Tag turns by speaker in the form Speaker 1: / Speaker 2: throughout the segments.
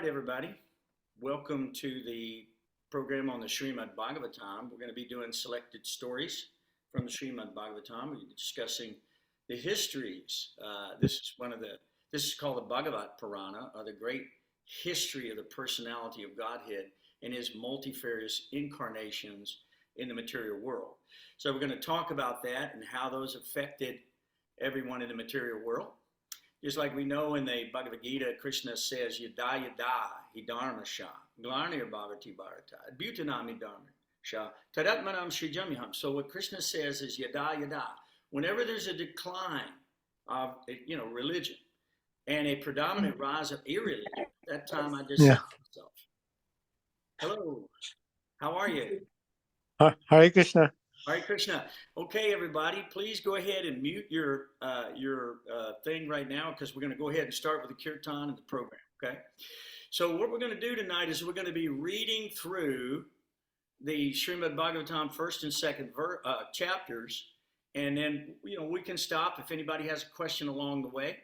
Speaker 1: right, everybody. Welcome to the program on the Srimad Bhagavatam. We're going to be doing selected stories from the Srimad Bhagavatam. We're discussing the histories. This is called the Bhagavat Purana, or the great history of the personality of Godhead and his multifarious incarnations in the material world. So we're going to talk about that and how those affected everyone in the material world. Just like we know in the Bhagavad Gita, Krishna says, yada yada hidharma sha, glarnir bhavati bharata, bhutanami dharma sha, tadatmanam srijamyam. So what Krishna says is yada yada. Whenever there's a decline of, religion and a predominant rise of irreligion, that time I just
Speaker 2: Yeah.
Speaker 1: myself. Hello, how are you?
Speaker 2: Hare Krishna.
Speaker 1: Hare Krishna. Okay, everybody, please go ahead and mute your thing right now, because we're going to go ahead and start with the kirtan and the program. Okay. So what we're going to do tonight is we're going to be reading through the Srimad Bhagavatam first and second chapters, and then we can stop if anybody has a question along the way,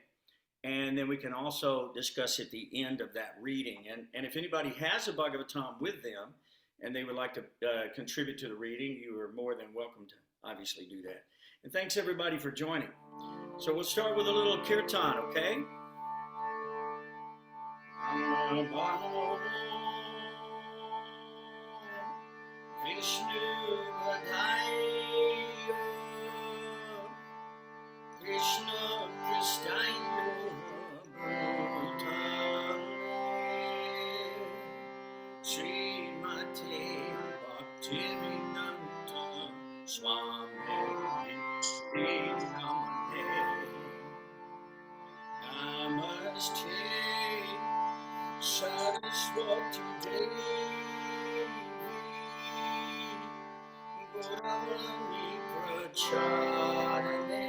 Speaker 1: and then we can also discuss at the end of that reading. And if anybody has a Bhagavatam with them, and they would like to contribute to the reading, you are more than welcome to obviously do that. And thanks everybody for joining. So we'll start with a little kirtan, okay? Krishna Srimate Bhaktivedanta Swami Namane Namaste Saraswati Devi Gaurani Pracharane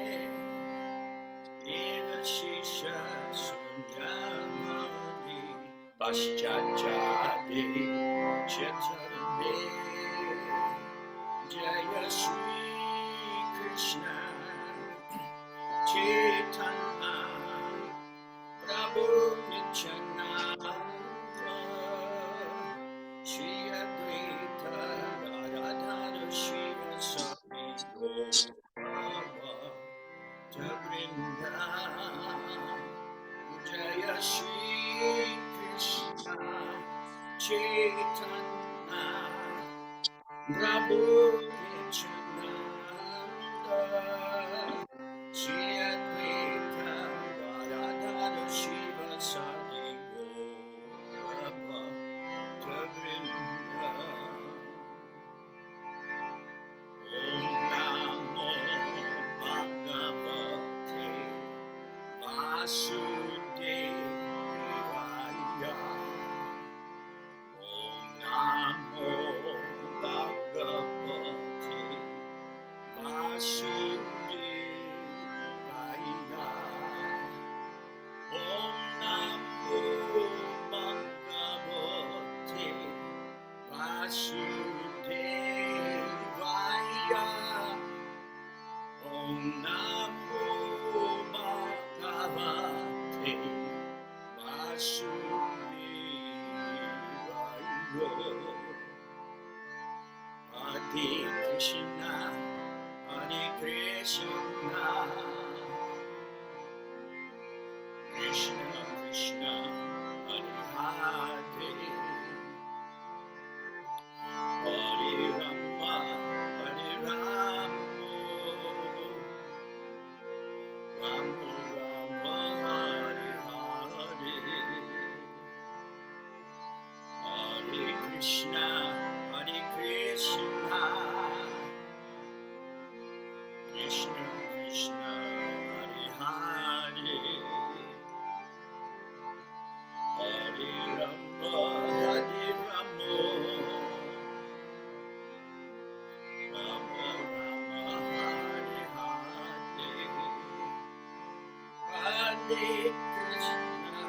Speaker 1: Devashisha Sundamani Paschachade Chaturne Jaya Shri Krishna Chaitanya Prabhu Nityananda Shri Advaita Radharani Shiva Sami Gaurava Tabrinda Jaya Shri Krishna Chaitanya Prabhu Nityananda Shri Advaita Radharani Shiva Sami Gaurava Tabrinda. Om Namo Bhagavate Vasudevaya. Om Namo Bhagavate Vasudevaya. Om Namo Bhagavate Vasudevaya. Om Namo Bhagavate Vasudevaya. Hare Krishna, Hare Krishna, Krishna Krishna, Hare Hare, Hare Rama, Hare Rama, Rama Rama, Hare Hare, Hare Krishna, Hare Krishna, Krishna Krishna, Hare Hare, Hare Rama, Hare Rama, Rama Rama, Hare Hare, Hare Krishna,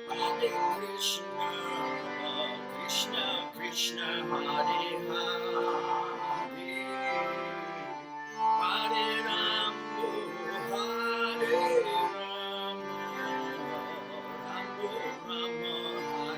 Speaker 1: Hare Krishna, Krishna Krishna, Hare Hare, Hare Rama, Hare Rama, Rama Rama,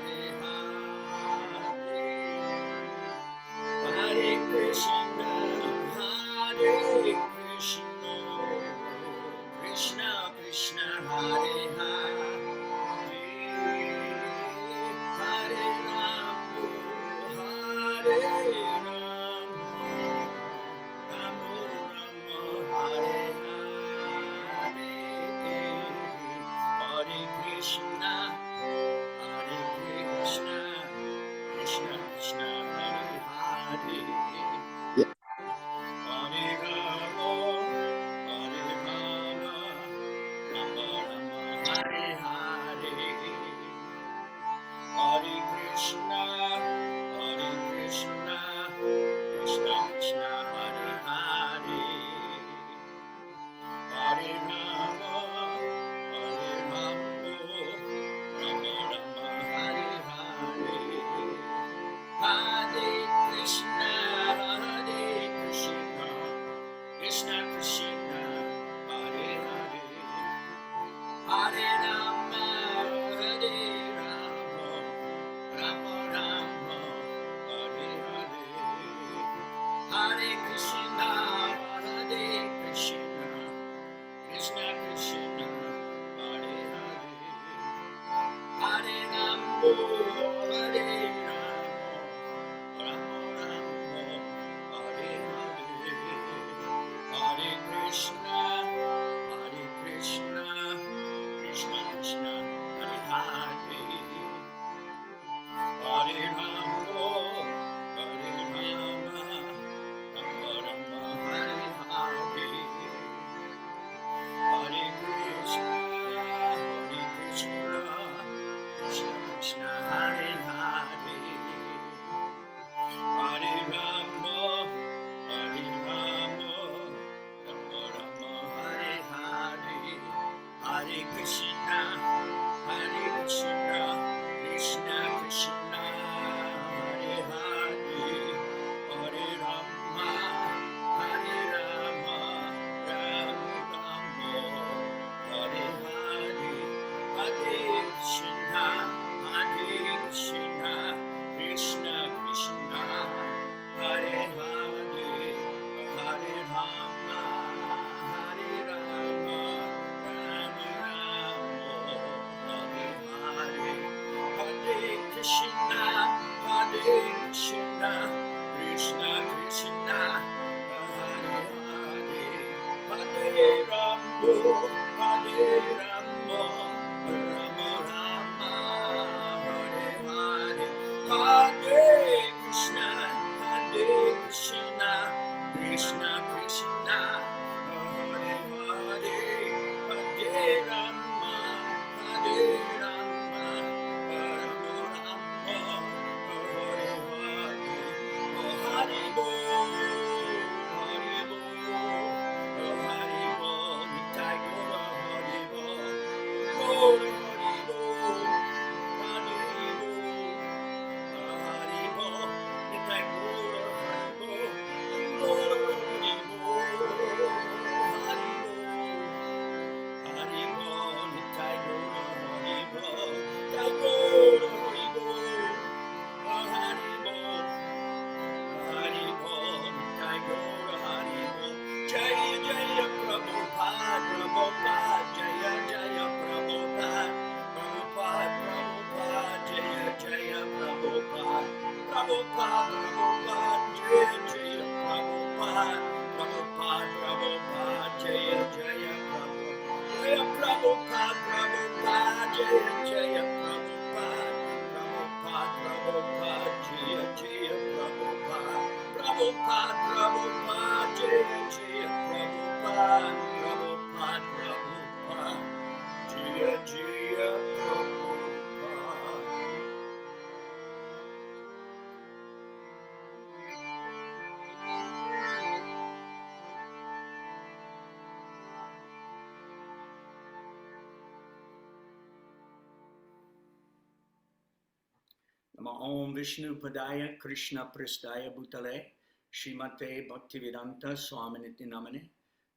Speaker 1: Namo Om Vishnu Padaya Krishna Pristaya Bhutale Srimate Bhaktivedanta Swaminiti Namane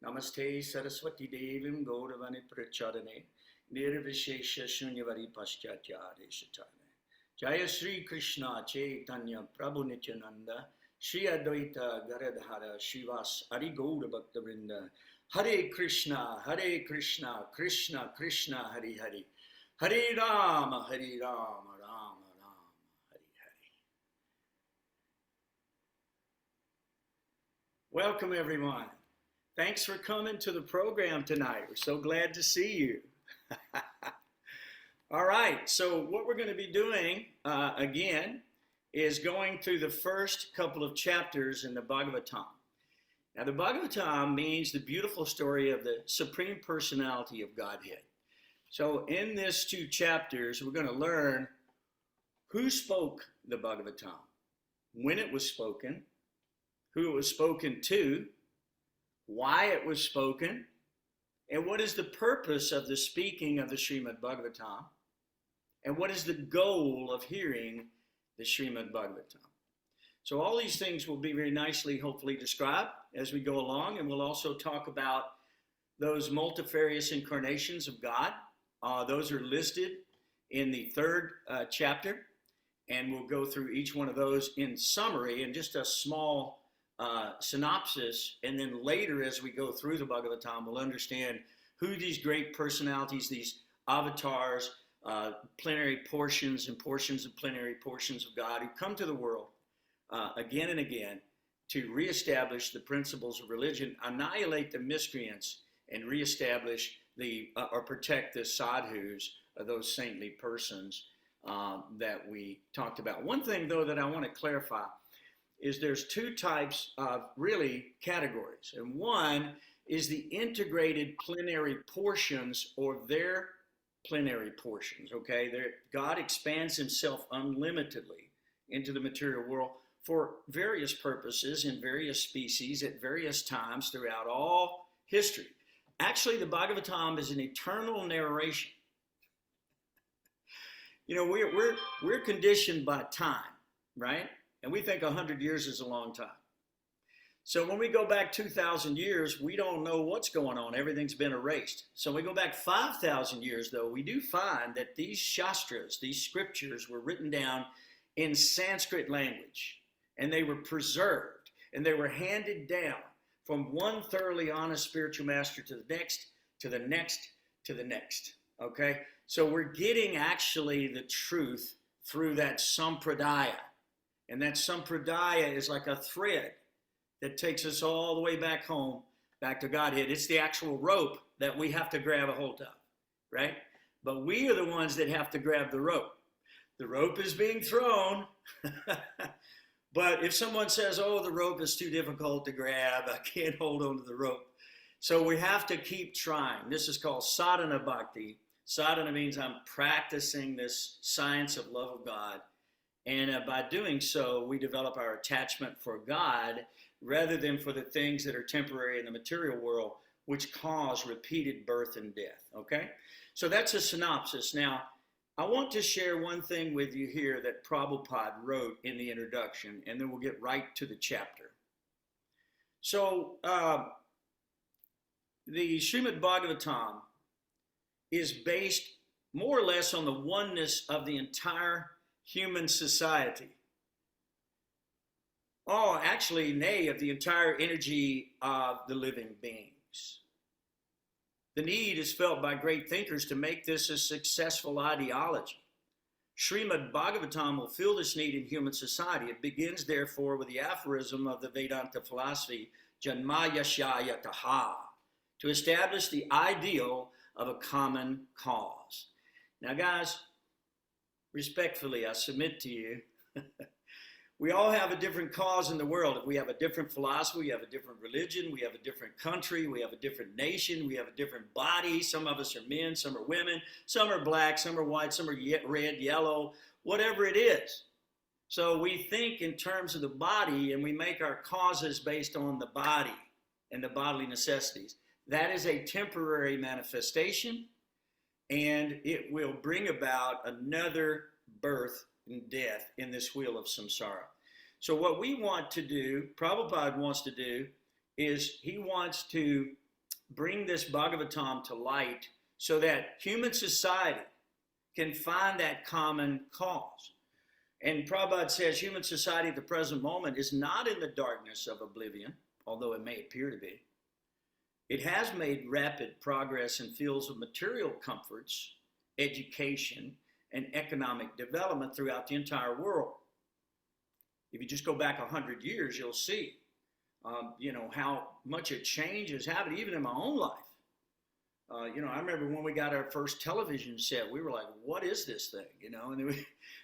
Speaker 1: Namaste Saraswati Devim Gauravani Prachadane Nirvishesha Shunyavad Paschatya Deshatane Jaya Sri Krishna Chaitanya Prabhu Nityananda Shri Advaita Garadhara Shivas Adi Gaura Bhakta Vrinda Hare Krishna, Krishna Krishna, Hare Hare. Hare Rama, Hare Rama, Rama Rama, Hare Hare. Welcome, everyone. Thanks for coming to the program tonight. We're so glad to see you. All right, so what we're going to be doing again is going through the first couple of chapters in the Bhagavatam. Now, the Bhagavatam means the beautiful story of the Supreme Personality of Godhead. So in these two chapters, we're going to learn who spoke the Bhagavatam, when it was spoken, who it was spoken to, why it was spoken, and what is the purpose of the speaking of the Srimad Bhagavatam, and what is the goal of hearing the Srimad Bhagavatam. So all these things will be very nicely, hopefully, described as we go along, and we'll also talk about those multifarious incarnations of God. Those are listed in the third chapter, and we'll go through each one of those in summary and just a small synopsis, and then later as we go through the Bhagavatam, we'll understand who these great personalities, these avatars, plenary portions and portions of plenary portions of God who come to the world again and again to reestablish the principles of religion, annihilate the miscreants, and reestablish or protect the sadhus, those saintly persons that we talked about. One thing, though, that I want to clarify is there's two types of really categories. And one is the integrated plenary portions, or their plenary portions, okay? God expands himself unlimitedly into the material world for various purposes in various species at various times throughout all history. Actually, the Bhagavatam is an eternal narration. You know, we're conditioned by time, right? And we think 100 years is a long time. So when we go back 2,000 years, we don't know what's going on. Everything's been erased. So when we go back 5,000 years, though, we do find that these shastras, these scriptures, were written down in Sanskrit language, and they were preserved, and they were handed down from one thoroughly honest spiritual master to the next, to the next, to the next, okay? So we're getting actually the truth through that sampradaya, and that sampradaya is like a thread that takes us all the way back home, back to Godhead. It's the actual rope that we have to grab a hold of, right? But we are the ones that have to grab the rope. The rope is being thrown, but if someone says, oh, the rope is too difficult to grab, I can't hold on to the rope. So we have to keep trying. This is called sadhana bhakti. Sadhana means I'm practicing this science of love of God. And by doing so, we develop our attachment for God rather than for the things that are temporary in the material world, which cause repeated birth and death, okay? So that's a synopsis. Now, I want to share one thing with you here that Prabhupada wrote in the introduction, and then we'll get right to the chapter. So, the Srimad Bhagavatam is based more or less on the oneness of the entire human society. Oh, actually, nay, of the entire energy of the living beings. The need is felt by great thinkers to make this a successful ideology. Srimad Bhagavatam will fill this need in human society. It begins, therefore, with the aphorism of the Vedanta philosophy, Janmayashya Taha, to establish the ideal of a common cause. Now, guys, respectfully, I submit to you, we all have a different cause in the world. If we have a different philosophy, we have a different religion, we have a different country, we have a different nation, we have a different body. Some of us are men, some are women, some are black, some are white, some are red, yellow, whatever it is. So we think in terms of the body, and we make our causes based on the body and the bodily necessities. That is a temporary manifestation, and it will bring about another birth and death in this wheel of samsara. So what we want to do, Prabhupada wants to do, is he wants to bring this Bhagavatam to light so that human society can find that common cause. And Prabhupada says human society at the present moment is not in the darkness of oblivion, although it may appear to be. It has made rapid progress in fields of material comforts, education, and economic development throughout the entire world. If you just go back 100 years, you'll see, how much a change has happened, even in my own life. I remember when we got our first television set, we were like, what is this thing? And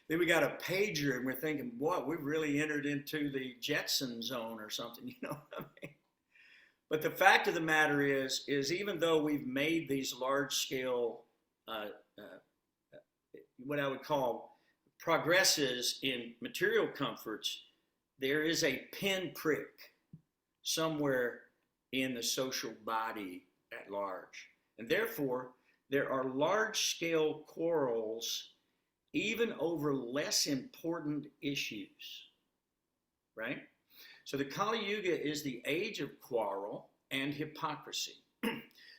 Speaker 1: then we got a pager and we're thinking, boy, we've really entered into the Jetson zone or something, you know what I mean? But the fact of the matter is even though we've made these large scale, what I would call progresses in material comforts, there is a pinprick somewhere in the social body at large. And therefore, there are large scale quarrels even over less important issues, right? So the Kali Yuga is the age of quarrel and hypocrisy.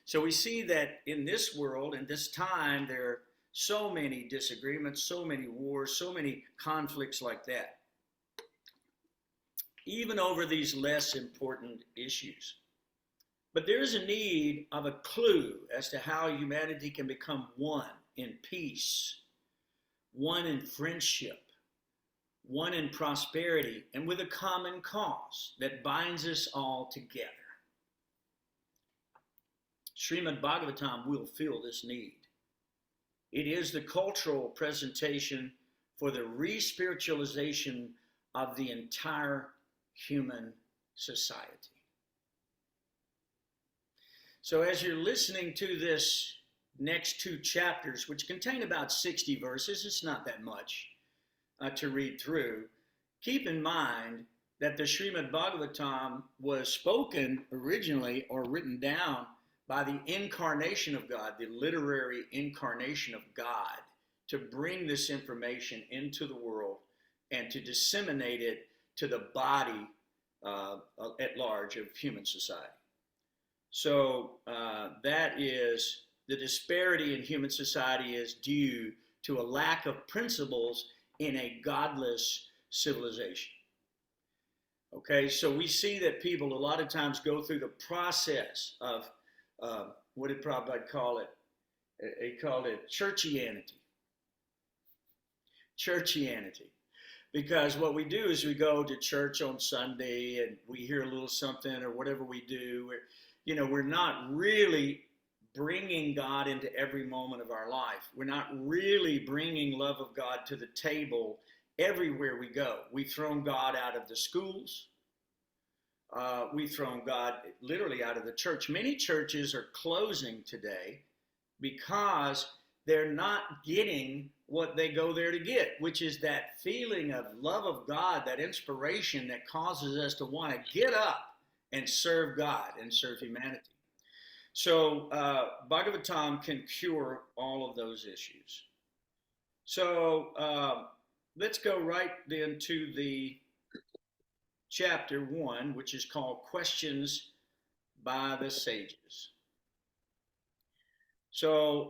Speaker 1: So we see that in this world, in this time, there are so many disagreements, so many wars, so many conflicts like that, even over these less important issues. But there is a need of a clue as to how humanity can become one in peace, one in friendship, one in prosperity, and with a common cause that binds us all together. Srimad Bhagavatam will fill this need. It is the cultural presentation for the re-spiritualization of the entire human society. So as you're listening to this next 2 chapters, which contain about 60 verses, it's not that much to read through, keep in mind that the Srimad Bhagavatam was spoken originally or written down by the incarnation of God, the literary incarnation of God, to bring this information into the world and to disseminate it to the body at large of human society. So that is, the disparity in human society is due to a lack of principles in a godless civilization. Okay, so we see that people a lot of times go through the process of, what did Prabhupada call it? He called it churchianity. Churchianity. Because what we do is we go to church on Sunday and we hear a little something or whatever we do. We're not really bringing God into every moment of our life. We're not really bringing love of God to the table everywhere we go. We've thrown God out of the schools. We've thrown God literally out of the church. Many churches are closing today because they're not getting what they go there to get, which is that feeling of love of God, that inspiration that causes us to want to get up and serve God and serve humanity. So Bhagavatam can cure all of those issues. So let's go right then to the chapter 1, which is called Questions by the Sages. So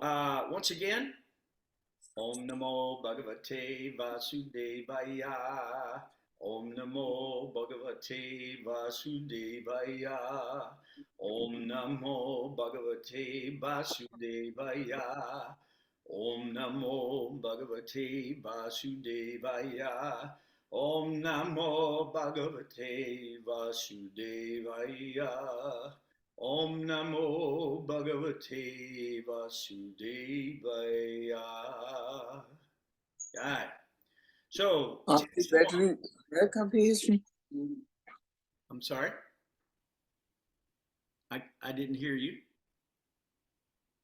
Speaker 1: once again, Om Namo Bhagavate Vasudevaya. Om Namo Bhagavate Vasudevaya. Om Namo Bhagavate Vasudevaya. Om Namo Bhagavate Vasudevaya. Om Namo Bhagavate Vasudevaya. Om Namo Bhagavate Vasudevaya. All right. So,
Speaker 3: complete history.
Speaker 1: I'm sorry? I didn't hear you.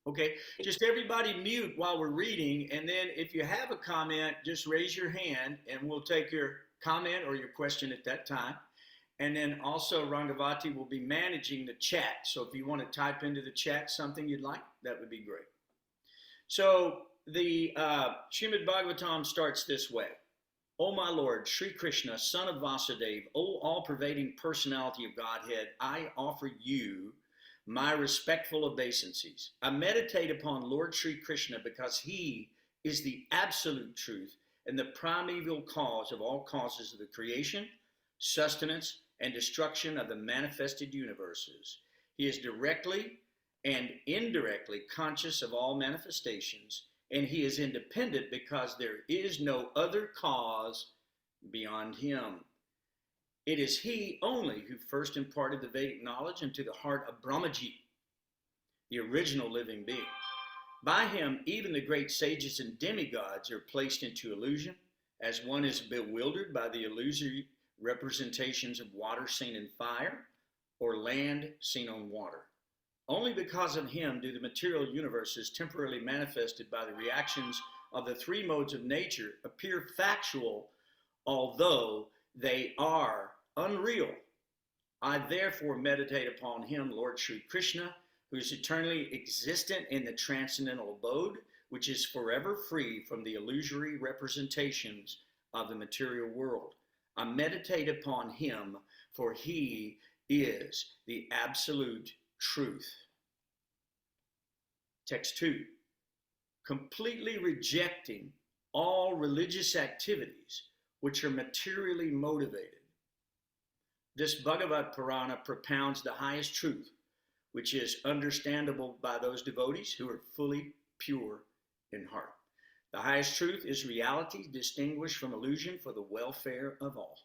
Speaker 1: Okay, just everybody mute while we're reading, and then if you have a comment, just raise your hand, and we'll take your comment or your question at that time. And then also Rangavati will be managing the chat, so if you want to type into the chat something you'd like, that would be great. So the Srimad Bhagavatam starts this way. O my Lord, Sri Krishna, son of Vasudeva, O all-pervading personality of Godhead, I offer you my respectful obeisances. I meditate upon Lord Sri Krishna because he is the absolute truth and the primeval cause of all causes of the creation, sustenance, and destruction of the manifested universes. He is directly and indirectly conscious of all manifestations, and he is independent because there is no other cause beyond him. It is he only who first imparted the Vedic knowledge into the heart of Brahmaji, the original living being. By him, even the great sages and demigods are placed into illusion, as one is bewildered by the illusory representations of water seen in fire or land seen on water. Only because of him do the material universes temporarily manifested by the reactions of the three modes of nature appear factual, although they are unreal. I therefore meditate upon him, Lord Sri Krishna, who is eternally existent in the transcendental abode, which is forever free from the illusory representations of the material world. I meditate upon him, for he is the absolute truth. Text 2. Completely rejecting all religious activities which are materially motivated, this Bhagavad Purana propounds the highest truth, which is understandable by those devotees who are fully pure in heart. The highest truth is reality distinguished from illusion for the welfare of all.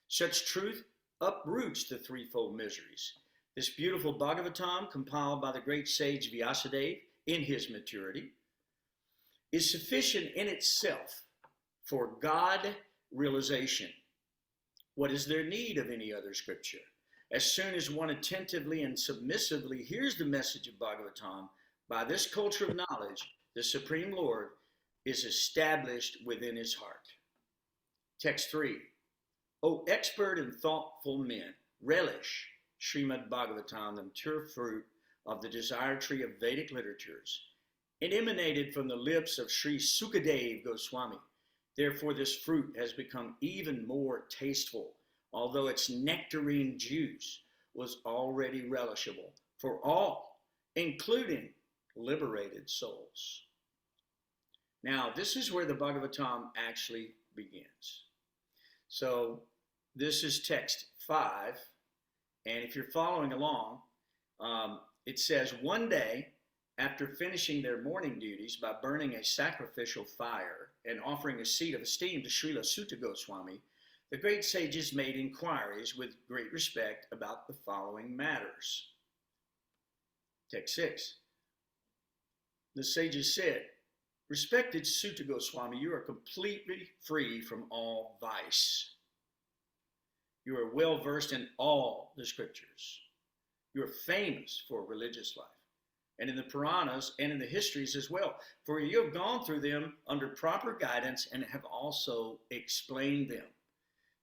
Speaker 1: Such truth uproots the threefold miseries. This beautiful Bhagavatam, compiled by the great sage Vyasadeva in his maturity, is sufficient in itself for God realization. What is there need of any other scripture? As soon as one attentively and submissively hears the message of Bhagavatam, by this culture of knowledge, the Supreme Lord is established within his heart. Text 3. O expert and thoughtful men, relish Srimad Bhagavatam, the mature fruit of the desire tree of Vedic literatures. It emanated from the lips of Sri Sukadeva Goswami. Therefore, this fruit has become even more tasteful, although its nectarine juice was already relishable for all, including liberated souls. Now, this is where the Bhagavatam actually begins. So, this is text 5, and if you're following along, it says, one day, after finishing their morning duties by burning a sacrificial fire and offering a seat of esteem to Srila Sutta Goswami, the great sages made inquiries with great respect about the following matters. Text 6. The sages said, respected Sutta Goswami, you are completely free from all vice. You are well versed in all the scriptures. You are famous for religious life, and in the Puranas and in the histories as well, for you have gone through them under proper guidance and have also explained them.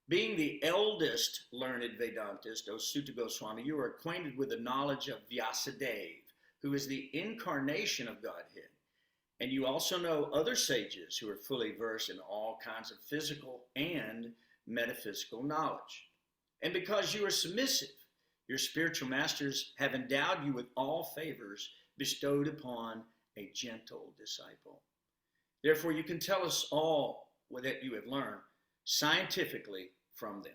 Speaker 1: Being the eldest learned Vedantist, O Sutta Goswami, you are acquainted with the knowledge of Vyasadeva, who is the incarnation of Godhead. And you also know other sages who are fully versed in all kinds of physical and metaphysical knowledge. And because you are submissive, your spiritual masters have endowed you with all favors bestowed upon a gentle disciple. Therefore, you can tell us all that you have learned scientifically from them.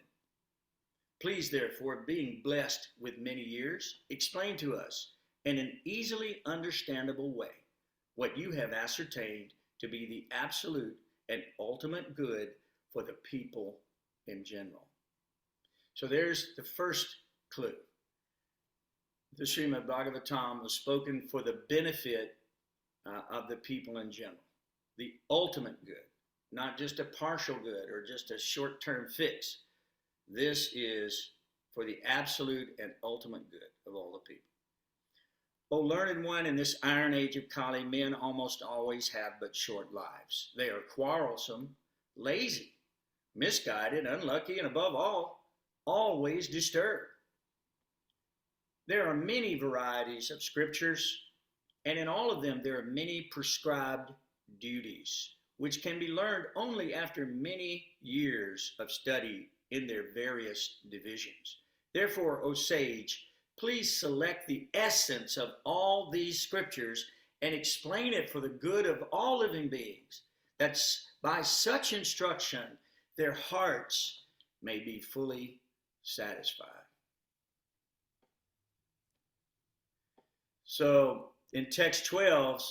Speaker 1: Please, therefore, being blessed with many years, explain to us in an easily understandable way what you have ascertained to be the absolute and ultimate good for the people in general. So there's the first clue. The Srimad Bhagavatam was spoken for the benefit of the people in general. The ultimate good, not just a partial good or just a short-term fix. This is for the absolute and ultimate good of all the people. O learned one, in this iron age of Kali, men almost always have but short lives. They are quarrelsome, lazy, misguided, unlucky, and above all, always disturbed. There are many varieties of scriptures, and in all of them there are many prescribed duties, which can be learned only after many years of study in their various divisions. Therefore, O sage, please select the essence of all these scriptures and explain it for the good of all living beings, that by such instruction their hearts may be fully satisfied. So in text 12,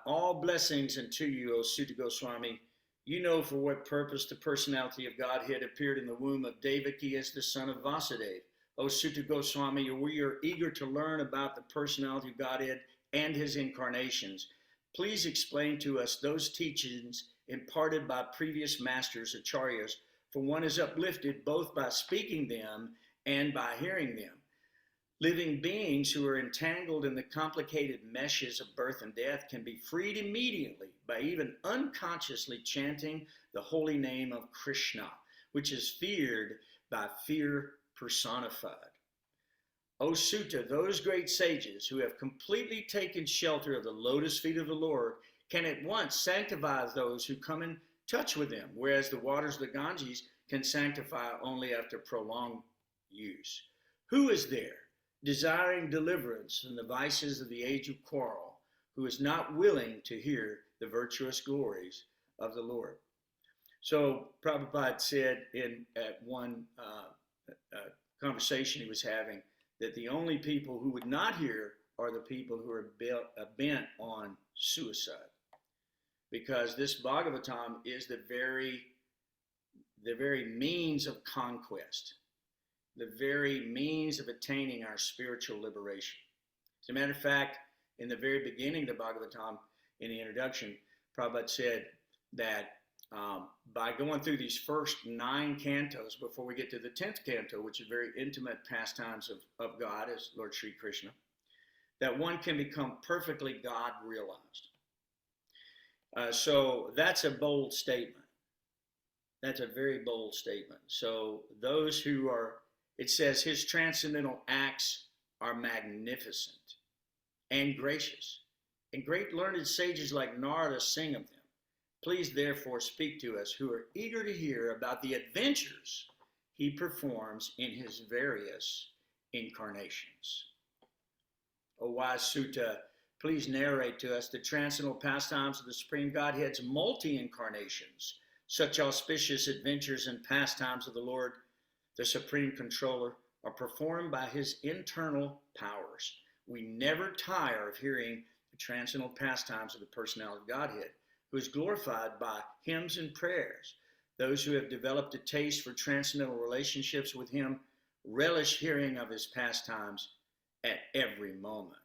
Speaker 1: all blessings unto you, O Sutta Goswami. You know for what purpose the personality of Godhead appeared in the womb of Devaki as the son of Vasudeva. O Sutta Goswami, we are eager to learn about the personality of Godhead and his incarnations. Please explain to us those teachings imparted by previous masters, acharyas, for one is uplifted both by speaking them and by hearing them. Living beings who are entangled in the complicated meshes of birth and death can be freed immediately by even unconsciously chanting the holy name of Krishna, which is feared by fear personified. O Sutta, those great sages who have completely taken shelter of the lotus feet of the Lord can at once sanctify those who come in touch with them, whereas the waters of the Ganges can sanctify only after prolonged use. Who is there, desiring deliverance from the vices of the age of quarrel, who is not willing to hear the virtuous glories of the Lord? So Prabhupada said at one conversation he was having that the only people who would not hear are the people who are bent on suicide, because this Bhagavatam is the very means of conquest, the very means of attaining our spiritual liberation. As a matter of fact, in the very beginning of the Bhagavatam, in the introduction, Prabhupada said that by going through these first 9 cantos before we get to the 10th canto, which is very intimate pastimes of God as Lord Sri Krishna, that one can become perfectly God realized. So that's a bold statement. That's a very bold statement. So those who are, it says his transcendental acts are magnificent and gracious, and great learned sages like Narada sing of them. Please therefore speak to us who are eager to hear about the adventures he performs in his various incarnations. O wise Sutta, please narrate to us the transcendental pastimes of the Supreme Godhead's multi-incarnations, such auspicious adventures and pastimes of the Lord, the Supreme Controller, are performed by his internal powers. We never tire of hearing the transcendental pastimes of the personality of Godhead, who is glorified by hymns and prayers. Those who have developed a taste for transcendental relationships with him relish hearing of his pastimes at every moment.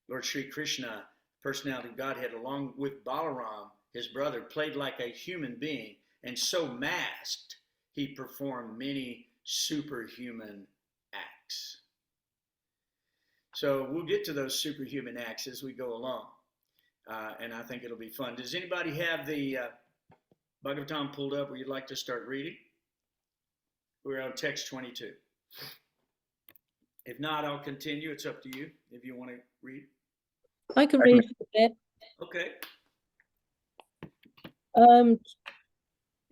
Speaker 1: Lord Sri Krishna, personality of Godhead, along with Balaram, his brother, played like a human being, and so masked, he performed many superhuman acts. So we'll get to those superhuman acts as we go along. And I think it'll be fun. Does anybody have the Bhagavatam pulled up where you'd like to start reading? We're on text 22. If not, I'll continue. It's up to you if you want to read.
Speaker 4: I can read a bit.
Speaker 1: Okay.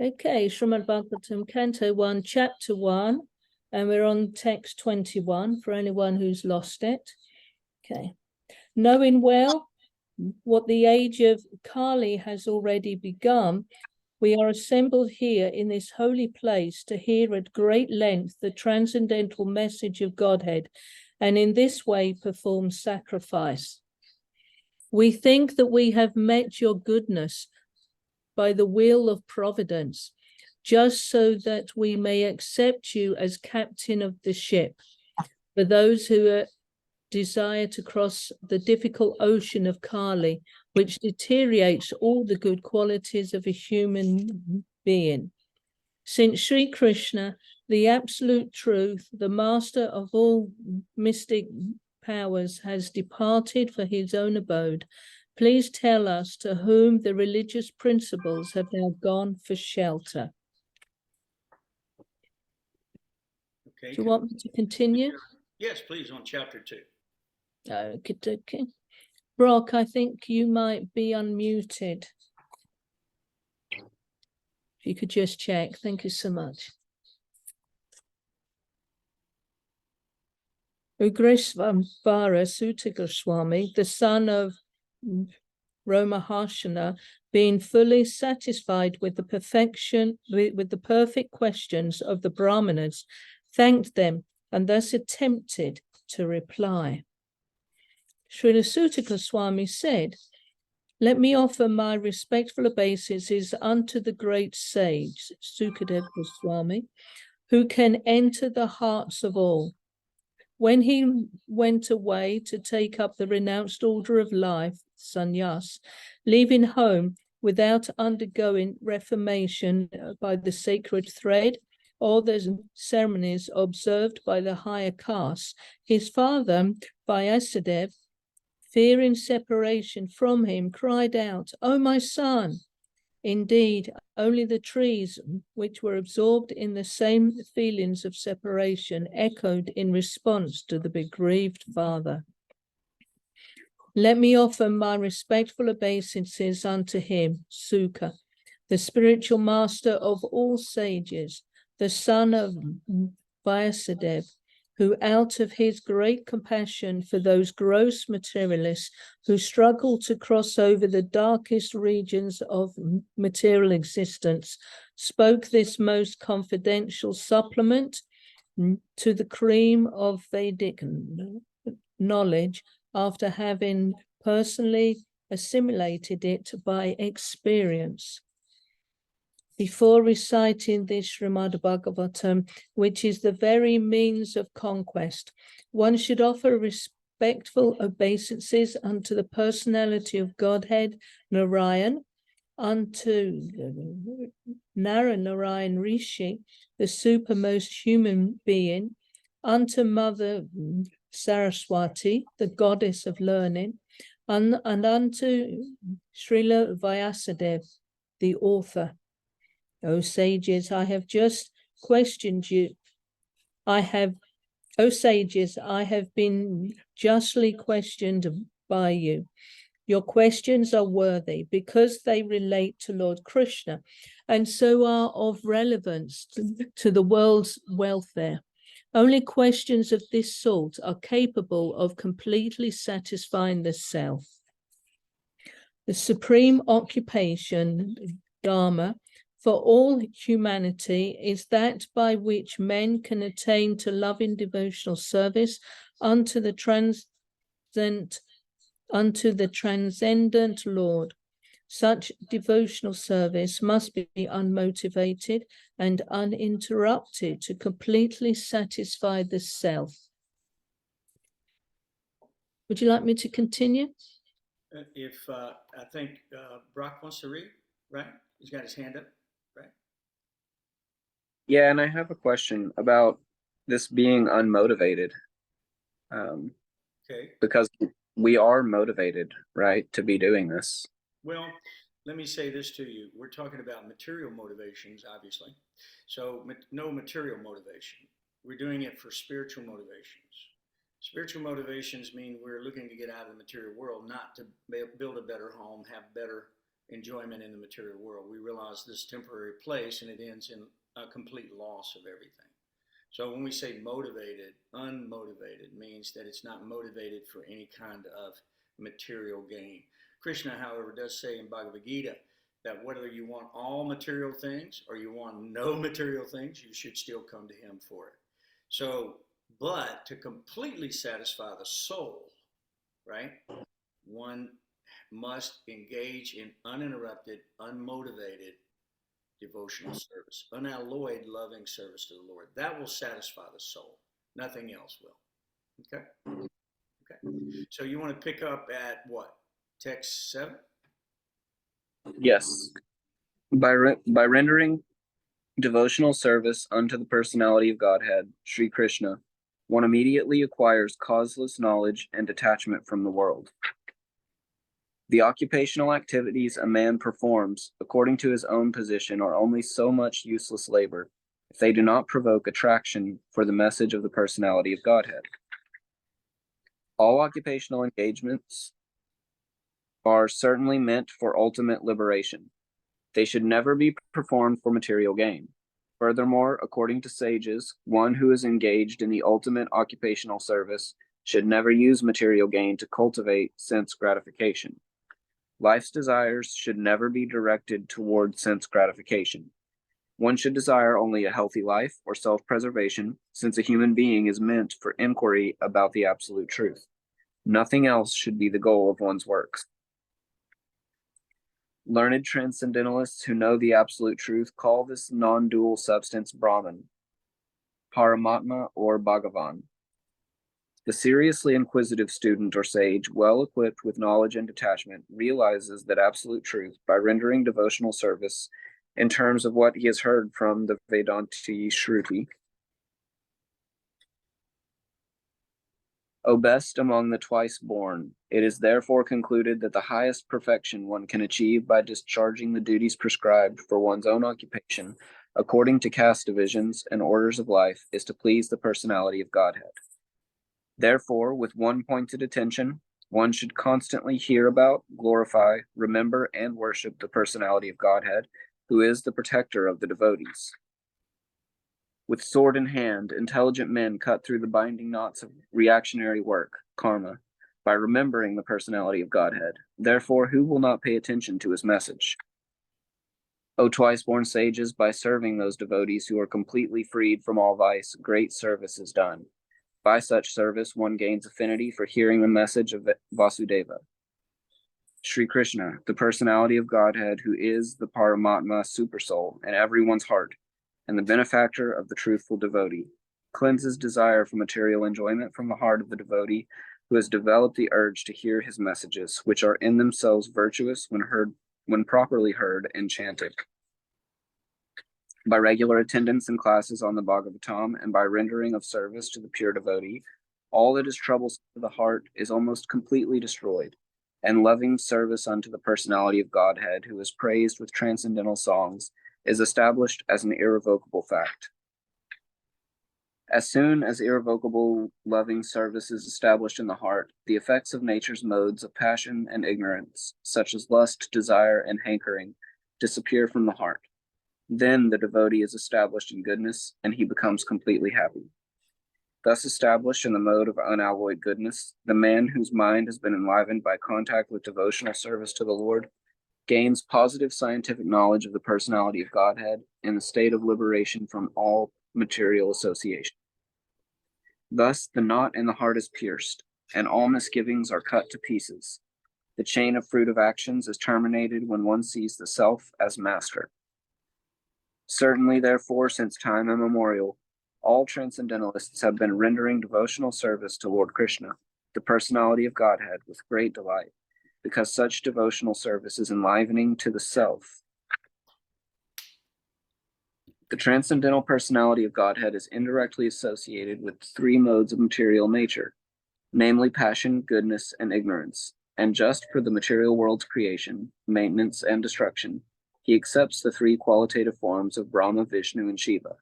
Speaker 4: Okay, Srimad Bhagavatam Canto 1, Chapter 1, and we're on text 21 for anyone who's lost it. Okay. Knowing well what the age of Kali has already begun, we are assembled here in this holy place to hear at great length the transcendental message of Godhead, and in this way perform sacrifice. We think that we have met your goodness by the will of providence, just so that we may accept you as captain of the ship. For those who desire to cross the difficult ocean of Kali, which deteriorates all the good qualities of a human being. Since Sri Krishna, the absolute truth, the master of all mystic powers, has departed for his own abode, please tell us to whom the religious principles have now gone for shelter.
Speaker 1: Okay.
Speaker 4: Do you want me to continue?
Speaker 1: Yes, please, on chapter 2.
Speaker 4: Okay. Brock, I think you might be unmuted. If you could just check. Thank you so much. Ugreshvara Sutta Goswami, the son of Romaharshana, being fully satisfied with the perfect questions of the Brahmanas, thanked them and thus attempted to reply. Srila Sutta Goswami said, "Let me offer my respectful obeisances unto the great sage, Sukadeva Goswami, who can enter the hearts of all. When he went away to take up the renounced order of life, sannyas, leaving home without undergoing reformation by the sacred thread or the ceremonies observed by the higher castes, his father, Vyasadeva, fearing separation from him, cried out, 'O my son!' Indeed, only the trees which were absorbed in the same feelings of separation echoed in response to the bereaved father. Let me offer my respectful obeisances unto him, Sukha, the spiritual master of all sages, the son of Vyasadeva, who out of his great compassion for those gross materialists who struggle to cross over the darkest regions of material existence, spoke this most confidential supplement to the cream of Vedic knowledge after having personally assimilated it by experience. Before reciting this Srimad Bhagavatam, which is the very means of conquest, one should offer respectful obeisances unto the personality of Godhead, Narayan, unto Narayan Rishi, the supermost human being, unto Mother Saraswati, the goddess of learning, and unto Srila Vyasadeva, the author. O sages, I have just questioned you. O sages, I have been justly questioned by you. Your questions are worthy because they relate to Lord Krishna and so are of relevance to the world's welfare. Only questions of this sort are capable of completely satisfying the self. The supreme occupation, Dharma, for all humanity is that by which men can attain to loving devotional service unto the transcendent Lord. Such devotional service must be unmotivated and uninterrupted to completely satisfy the self. Would you like me to continue?
Speaker 1: I think Brock wants to read, right? He's got his hand up, right?
Speaker 3: Yeah, and I have a question about this being unmotivated.
Speaker 1: Okay.
Speaker 3: Because we are motivated, right, to be doing this.
Speaker 1: Well, let me say this to you. We're talking about material motivations, obviously. So no material motivation. We're doing it for spiritual motivations. Spiritual motivations mean we're looking to get out of the material world, not to build a better home, have better enjoyment in the material world. We realize this temporary place and it ends in a complete loss of everything. So when we say motivated, unmotivated means that it's not motivated for any kind of material gain. Krishna, however, does say in Bhagavad Gita that whether you want all material things or you want no material things, you should still come to him for it. So, but to completely satisfy the soul, right, one must engage in uninterrupted, unmotivated devotional service, unalloyed loving service to the Lord. That will satisfy the soul. Nothing else will. Okay? Okay. So you want to pick up at what? Text 7?
Speaker 3: Yes. By rendering devotional service unto the personality of Godhead, Sri Krishna, one immediately acquires causeless knowledge and detachment from the world. The occupational activities a man performs according to his own position are only so much useless labor if they do not provoke attraction for the message of the personality of Godhead. All occupational engagements are certainly meant for ultimate liberation. They should never be performed for material gain. Furthermore, according to sages, one who is engaged in the ultimate occupational service should never use material gain to cultivate sense gratification. Life's desires should never be directed toward sense gratification. One should desire only a healthy life or self-preservation, since a human being is meant for inquiry about the absolute truth. Nothing else should be the goal of one's works. Learned transcendentalists who know the absolute truth call this non-dual substance Brahman, Paramatma, or Bhagavan. The seriously inquisitive student or sage, well equipped with knowledge and detachment, realizes that absolute truth by rendering devotional service in terms of what he has heard from the Vedanti Shruti. O best among the twice born, it is therefore concluded that the highest perfection one can achieve by discharging the duties prescribed for one's own occupation, according to caste divisions and orders of life, is to please the personality of Godhead. Therefore, with one pointed attention, one should constantly hear about, glorify, remember, and worship the personality of Godhead, who is the protector of the devotees. With sword in hand, intelligent men cut through the binding knots of reactionary work, karma, by remembering the personality of Godhead. Therefore, who will not pay attention to his message? O twice-born sages, by serving those devotees who are completely freed from all vice, great service is done. By such service, one gains affinity for hearing the message of Vasudeva. Sri Krishna, the personality of Godhead, who is the Paramatma supersoul in everyone's heart, and the benefactor of the truthful devotee, cleanses desire for material enjoyment from the heart of the devotee who has developed the urge to hear his messages, which are in themselves virtuous when properly heard and chanted. By regular attendance in classes on the Bhagavatam and by rendering of service to the pure devotee, all that is troublesome to the heart is almost completely destroyed, and loving service unto the personality of Godhead, who is praised with transcendental songs, is established as an irrevocable fact. As soon as irrevocable loving service is established in the heart, the effects of nature's modes of passion and ignorance, such as lust, desire, and hankering, disappear from the heart. Then the devotee is established in goodness, and he becomes completely happy. Thus established in the mode of unalloyed goodness, the man whose mind has been enlivened by contact with devotional service to the Lord gains positive scientific knowledge of the personality of Godhead in the state of liberation from all material association. Thus, the knot in the heart is pierced, and all misgivings are cut to pieces. The chain of fruit of actions is terminated when one sees the self as master. Certainly, therefore, since time immemorial, all transcendentalists have been rendering devotional service to Lord Krishna, the personality of Godhead, with great delight, because such devotional service is enlivening to the self. The transcendental personality of Godhead is indirectly associated with three modes of material nature, namely passion, goodness, and ignorance, and just for the material world's creation, maintenance, and destruction, he accepts the three qualitative forms of Brahma, Vishnu, and Shiva.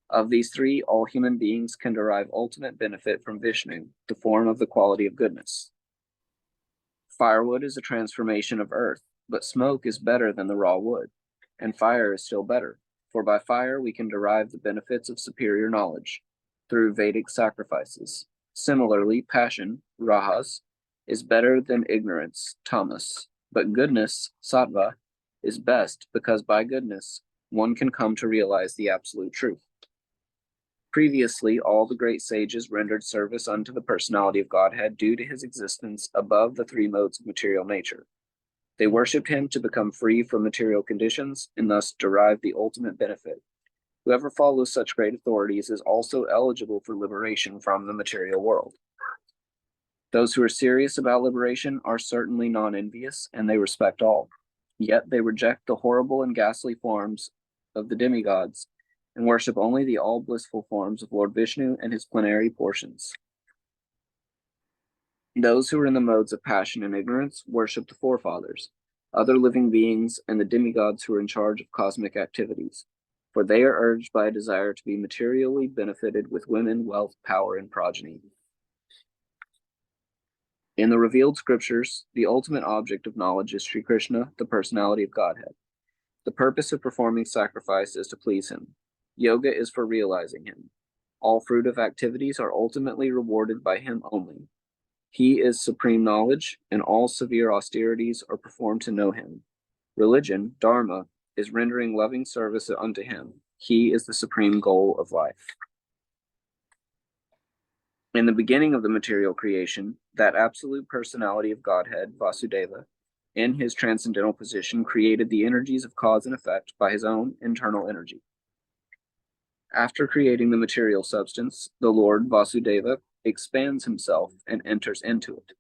Speaker 3: Of these three, all human beings can derive ultimate benefit from Vishnu, the form of the quality of goodness. Firewood is a transformation of earth, but smoke is better than the raw wood, and fire is still better, for by fire we can derive the benefits of superior knowledge through Vedic sacrifices. Similarly, passion, rajas, is better than ignorance, tamas, but goodness, sattva, is best because by goodness one can come to realize the absolute truth. Previously, all the great sages rendered service unto the personality of Godhead due to his existence above the three modes of material nature. They worshipped him to become free from material conditions and thus derive the ultimate benefit. Whoever follows such great authorities is also eligible for liberation from the material world. Those who are serious about liberation are certainly non-envious, and they respect all. Yet they reject the horrible and ghastly forms of the demigods and worship only the all-blissful forms of Lord Vishnu and his plenary portions. Those who are in the modes of passion and ignorance worship the forefathers, other living beings, and the demigods who are in charge of cosmic activities, for they are urged by a desire to be materially benefited with women, wealth, power, and progeny. In the revealed scriptures, the ultimate object of knowledge is Sri Krishna, the personality of Godhead. The purpose of performing sacrifice is to please him. Yoga is for realizing him. All fruitive activities are ultimately rewarded by him only. He is supreme knowledge, and all severe austerities are performed to know him. Religion, dharma, is rendering loving service unto him. He is the supreme goal of life. In the beginning of the material creation, that absolute personality of Godhead, Vasudeva, in his transcendental position, created the energies of cause and effect by his own internal energy. After creating the material substance, the Lord Vasudeva expands himself and enters into it.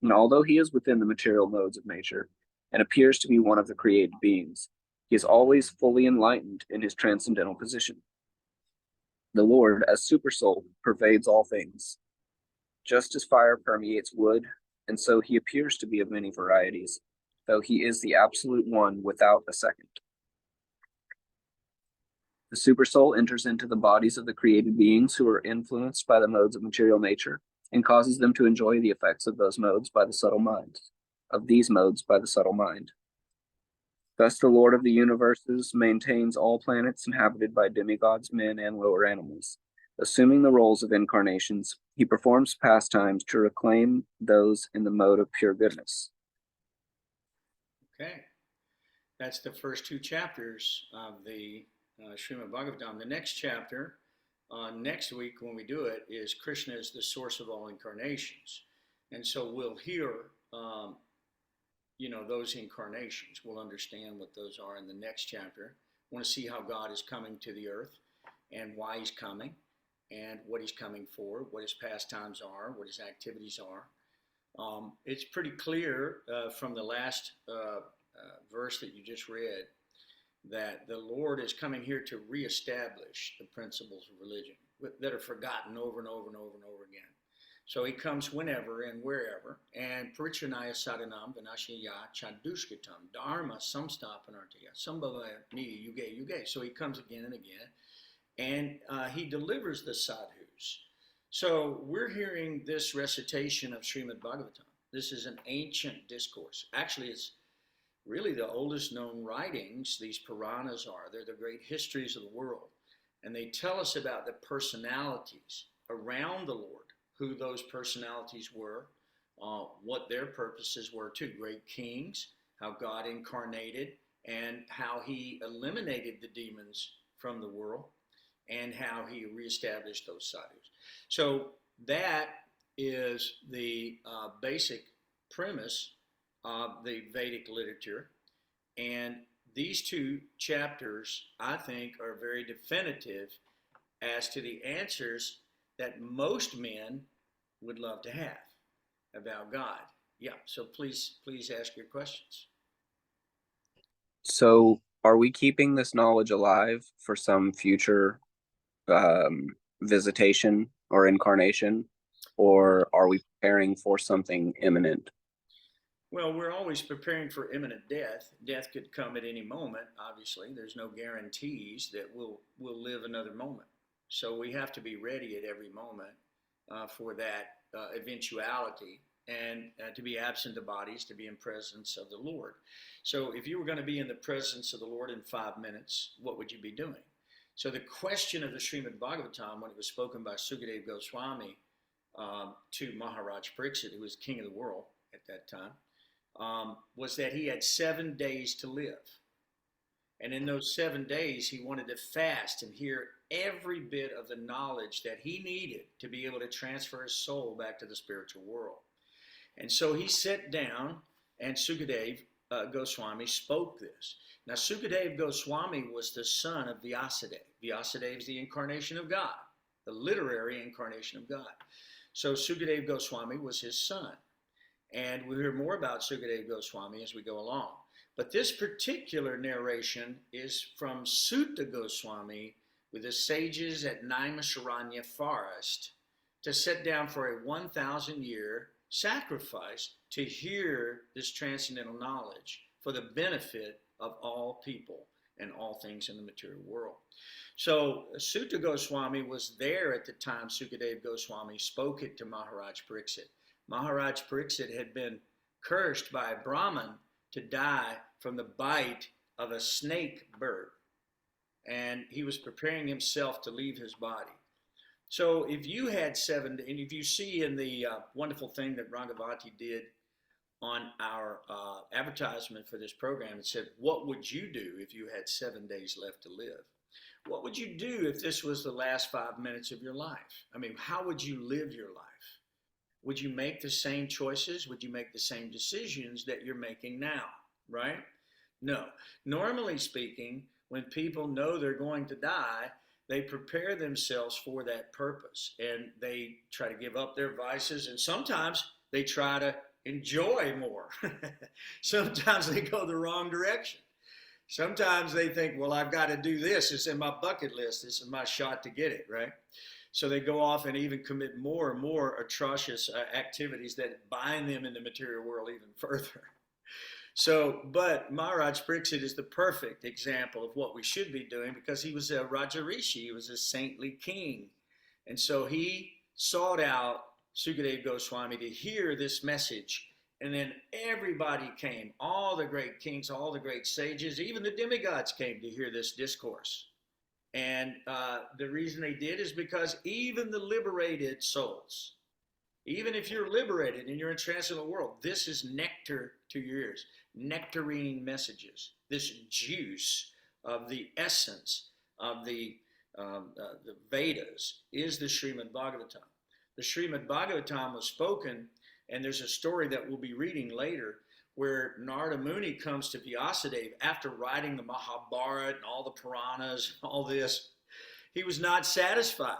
Speaker 3: And although he is within the material modes of nature and appears to be one of the created beings, he is always fully enlightened in his transcendental position. The Lord, as Supersoul, pervades all things. Just as fire permeates wood, and so he appears to be of many varieties, though he is the absolute one without a second. The Supersoul enters into the bodies of the created beings who are influenced by the modes of material nature and causes them to enjoy the effects of those modes by the subtle mind, of these modes by the subtle mind. Thus the Lord of the universes maintains all planets inhabited by demigods, men, and lower animals. Assuming the roles of incarnations, he performs pastimes to reclaim those in the mode of pure goodness.
Speaker 1: Okay, that's the first two chapters of the Srimad Bhagavatam. The next chapter, next week when we do it, is Krishna is the source of all incarnations. And so we'll hear, those incarnations. We'll understand what those are in the next chapter. Want to see how God is coming to the earth and why he's coming and what he's coming for, what his pastimes are, what his activities are. It's pretty clear from the last verse that you just read that the Lord is coming here to reestablish the principles of religion that are forgotten over and over and over and over again. So he comes whenever and wherever, and Parichanaya Sadhanam Vinashaya Chadushkitam Dharma Samstapanartaya Sambhavaya Niya Yuge Yuge. So he comes again and again, and he delivers the sadhus. So we're hearing this recitation of Srimad Bhagavatam. This is an ancient discourse. Actually, it's really the oldest known writings. These Puranas are. They're the great histories of the world. And they tell us about the personalities around the Lord, who those personalities were, what their purposes were too. Great kings, how God incarnated, and how he eliminated the demons from the world, and how he reestablished those sadhus. So that is the basic premise of the Vedic literature. And these two chapters, I think, are very definitive as to the answers that most men would love to have about God. Yeah, so please ask your questions.
Speaker 3: So are we keeping this knowledge alive for some future visitation or incarnation, or are we preparing for something imminent?
Speaker 1: Well, we're always preparing for imminent death. Death could come at any moment, obviously. There's no guarantees that we'll live another moment. So we have to be ready at every moment for that eventuality, and to be absent of bodies, to be in presence of the Lord. So if you were going to be in the presence of the Lord in 5 minutes, what would you be doing? So the question of the Srimad Bhagavatam, when it was spoken by Sukadeva Goswami to Maharaj Pariksit, who was king of the world at that time, was that he had 7 days to live. And in those 7 days, he wanted to fast and hear every bit of the knowledge that he needed to be able to transfer his soul back to the spiritual world. And so he sat down, and Sukadeva Goswami spoke this. Now, Sukadeva Goswami was the son of Vyasadeva. Vyasadeva is the incarnation of God, the literary incarnation of God. So Sukadeva Goswami was his son. And we'll hear more about Sukadeva Goswami as we go along. But this particular narration is from Sutta Goswami with the sages at Naimisharanya forest to sit down for a 1,000-year sacrifice to hear this transcendental knowledge for the benefit of all people and all things in the material world. So Sutta Goswami was there at the time Sukadeva Goswami spoke it to Maharaj Pariksit. Maharaj Pariksit had been cursed by a Brahmin to die from the bite of a snake bird. And he was preparing himself to leave his body. So if you had 7, and if you see in the wonderful thing that Rangavati did on our advertisement for this program, it said, what would you do if you had 7 days left to live? What would you do if this was the last 5 minutes of your life? I mean, how would you live your life? Would you make the same choices? Would you make the same decisions that you're making now, right? No. Normally speaking, when people know they're going to die, they prepare themselves for that purpose and they try to give up their vices, and sometimes they try to enjoy more. Sometimes they go the wrong direction. Sometimes they think, well, I've got to do this. It's in my bucket list. This is my shot to get it, right? So they go off and even commit more and more atrocious activities that bind them in the material world even further. So, but Maharaj Pariksit is the perfect example of what we should be doing, because he was a Rajarishi, he was a saintly king. And so he sought out Sukadeva Goswami to hear this message. And then everybody came, all the great kings, all the great sages, even the demigods came to hear this discourse. And the reason they did is because even the liberated souls, even if you're liberated and you're in transcendental world, this is nectar to your ears, nectarine messages. This juice of the essence of the Vedas is the Srimad Bhagavatam. The Srimad Bhagavatam was spoken, and there's a story that we'll be reading later where Narada Muni comes to Vyasadeva after writing the Mahabharata and all the Puranas and all this. He was not satisfied.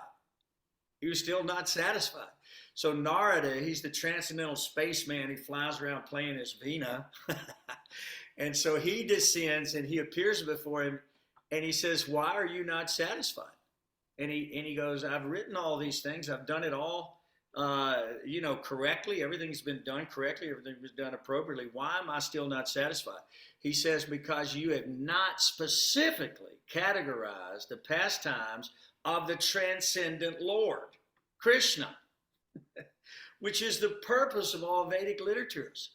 Speaker 1: He was still not satisfied. So Narada, he's the transcendental spaceman. He flies around playing his Veena. And so he descends and he appears before him and he says, why are you not satisfied? And he goes, I've written all these things. I've done it all, correctly. Everything's been done correctly. Everything was done appropriately. Why am I still not satisfied? He says, because you have not specifically categorized the pastimes of the transcendent Lord, Krishna, which is the purpose of all Vedic literatures.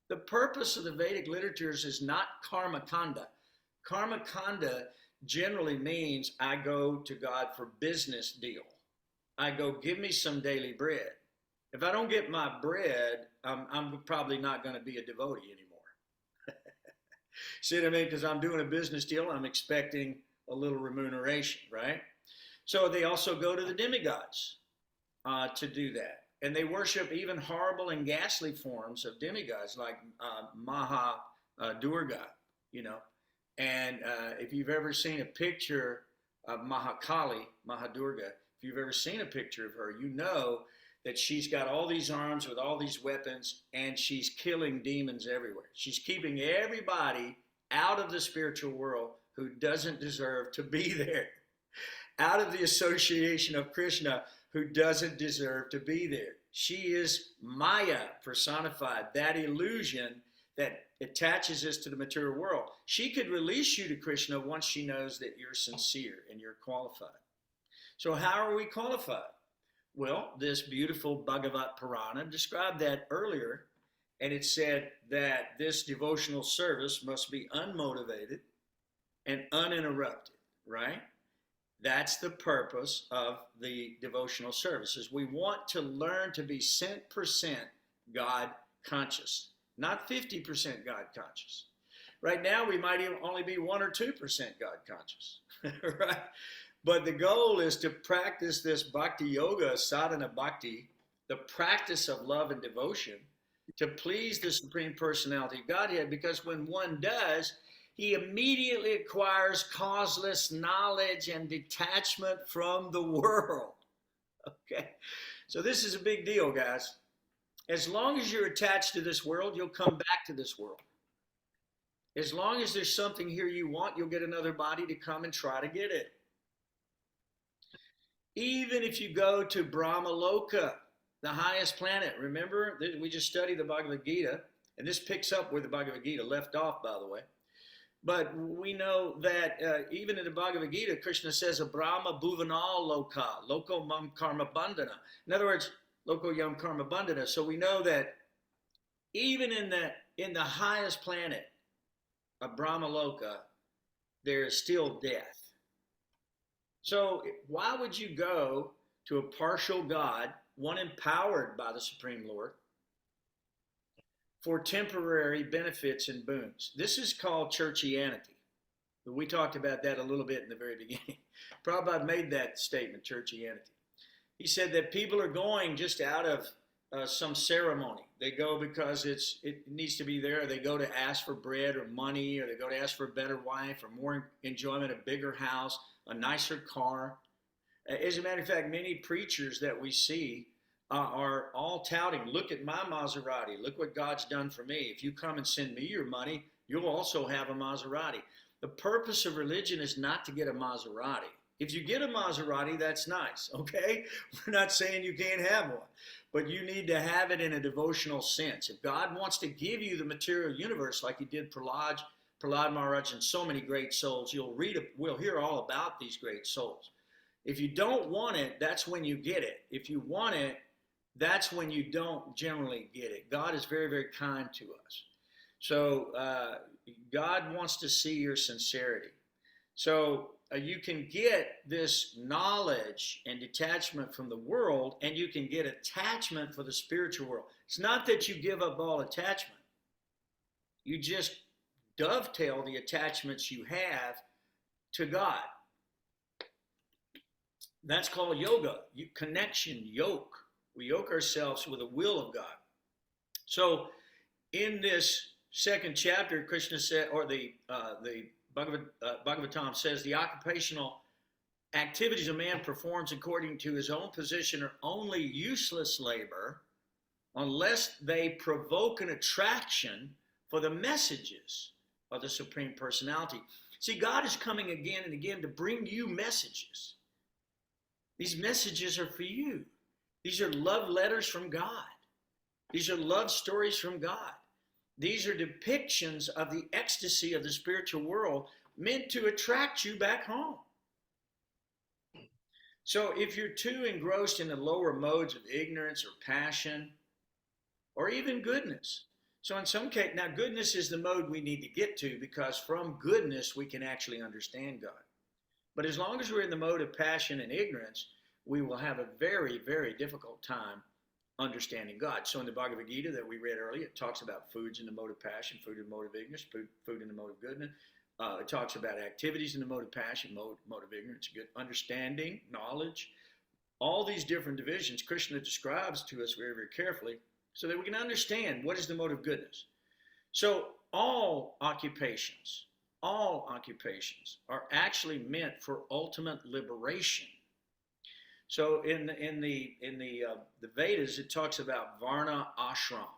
Speaker 1: The purpose of the Vedic literatures is not karma kanda. Karma kanda generally means I go to God for business deal. I go, give me some daily bread. If I don't get my bread, I'm probably not going to be a devotee anymore. See what I mean? Because I'm doing a business deal, I'm expecting a little remuneration, right? So they also go to the demigods to do that. And they worship even horrible and ghastly forms of demigods like Maha Durga, And if you've ever seen a picture of Mahakali, Mahadurga, if you've ever seen a picture of her, you know that she's got all these arms with all these weapons and she's killing demons everywhere. She's keeping everybody out of the spiritual world who doesn't deserve to be there, out of the association of Krishna who doesn't deserve to be there. She is Maya personified, that illusion that attaches us to the material world. She could release you to Krishna once she knows that you're sincere and you're qualified. So how are we qualified? Well, this beautiful Bhagavat Purana described that earlier, and it said that this devotional service must be unmotivated and uninterrupted, right? That's the purpose of the devotional services. We want to learn to be 100% God conscious, not 50% God conscious. Right now, we might even only be 1 or 2% God conscious, right? But the goal is to practice this bhakti yoga, sadhana bhakti, the practice of love and devotion, to please the Supreme Personality of Godhead, because when one does, he immediately acquires causeless knowledge and detachment from the world. Okay? So this is a big deal, guys. As long as you're attached to this world, you'll come back to this world. As long as there's something here you want, you'll get another body to come and try to get it. Even if you go to Brahma Loka, the highest planet, remember, we just studied the Bhagavad Gita, and this picks up where the Bhagavad Gita left off, by the way. But we know that even in the Bhagavad Gita, Krishna says, Brahma Bhuvanal Loka, Loko Mam Karma Bandhana. In other words, Loko Yam Karma Bandhana. So we know that even in the highest planet of Brahma Loka, there is still death. So why would you go to a partial God, one empowered by the Supreme Lord, for temporary benefits and boons? This is called churchianity. We talked about that a little bit in the very beginning. Prabhupada made that statement, churchianity. He said that people are going just out of some ceremony. They go because it needs to be there. They go to ask for bread or money, or they go to ask for a better wife or more enjoyment, a bigger house, a nicer car. As a matter of fact, many preachers that we see are all touting, look at my Maserati. Look what God's done for me. If you come and send me your money, you'll also have a Maserati. The purpose of religion is not to get a Maserati. If you get a Maserati, that's nice, okay? We're not saying you can't have one, but you need to have it in a devotional sense. If God wants to give you the material universe like he did Prahlad Maharaj and so many great souls, we'll hear all about these great souls. If you don't want it, that's when you get it. If you want it, that's when you don't generally get it. God is very, very kind to us. So God wants to see your sincerity. So you can get this knowledge and detachment from the world, and you can get attachment for the spiritual world. It's not that you give up all attachment. You just dovetail the attachments you have to God. That's called yoga, connection, yoke. We yoke ourselves with the will of God. So in this second chapter, Krishna said, or the Bhagavatam says, the occupational activities a man performs according to his own position are only useless labor unless they provoke an attraction for the messages of the Supreme Personality. See, God is coming again and again to bring you messages. These messages are for you. These are love letters from God. These are love stories from God. These are depictions of the ecstasy of the spiritual world meant to attract you back home. So if you're too engrossed in the lower modes of ignorance or passion, or even goodness. So in some case, now goodness is the mode we need to get to, because from goodness we can actually understand God. But as long as we're in the mode of passion and ignorance, we will have a very, very difficult time understanding God. So in the Bhagavad Gita that we read earlier, it talks about foods in the mode of passion, food in the mode of ignorance, food in the mode of goodness. It talks about activities in the mode of passion, mode of ignorance, good understanding, knowledge. All these different divisions Krishna describes to us very, very carefully so that we can understand what is the mode of goodness. So all occupations are actually meant for ultimate liberation. So in the Vedas, it talks about Varna Ashram.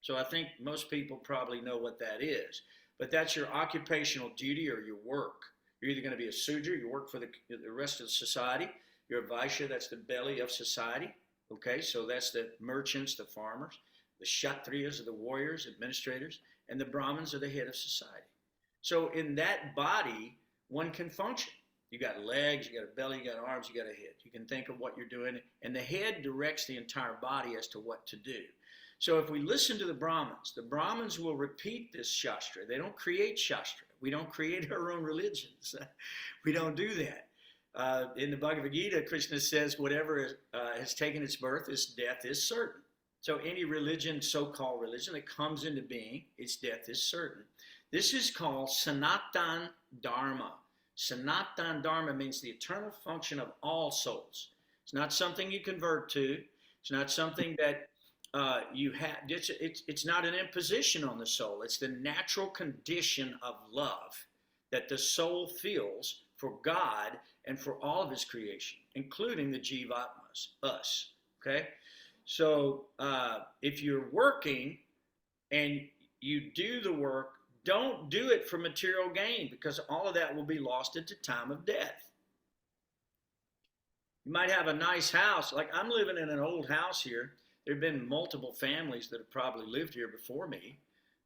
Speaker 1: So I think most people probably know what that is. But that's your occupational duty or your work. You're either going to be a Sudra, you work for the rest of the society. You're a Vaishya, that's the belly of society. Okay, so that's the merchants, the farmers. The Kshatriyas are the warriors, administrators. And the Brahmins are the head of society. So in that body, one can function. You got legs, you got a belly, you got arms, you got a head. You can think of what you're doing. And the head directs the entire body as to what to do. So if we listen to the Brahmins will repeat this Shastra. They don't create Shastra. We don't create our own religions. We don't do that. In the Bhagavad Gita, Krishna says, whatever has taken its birth, its death is certain. So any religion, so-called religion, that comes into being, its death is certain. This is called Sanatan Dharma. Sanatan Dharma means the eternal function of all souls. It's not something you convert to. It's not something that you have. It's not an imposition on the soul. It's the natural condition of love that the soul feels for God and for all of his creation, including the Jivatmas, us. Okay? So if you're working and you do the work, don't do it for material gain, because all of that will be lost at the time of death. You might have a nice house. Like I'm living in an old house here. There have been multiple families that have probably lived here before me,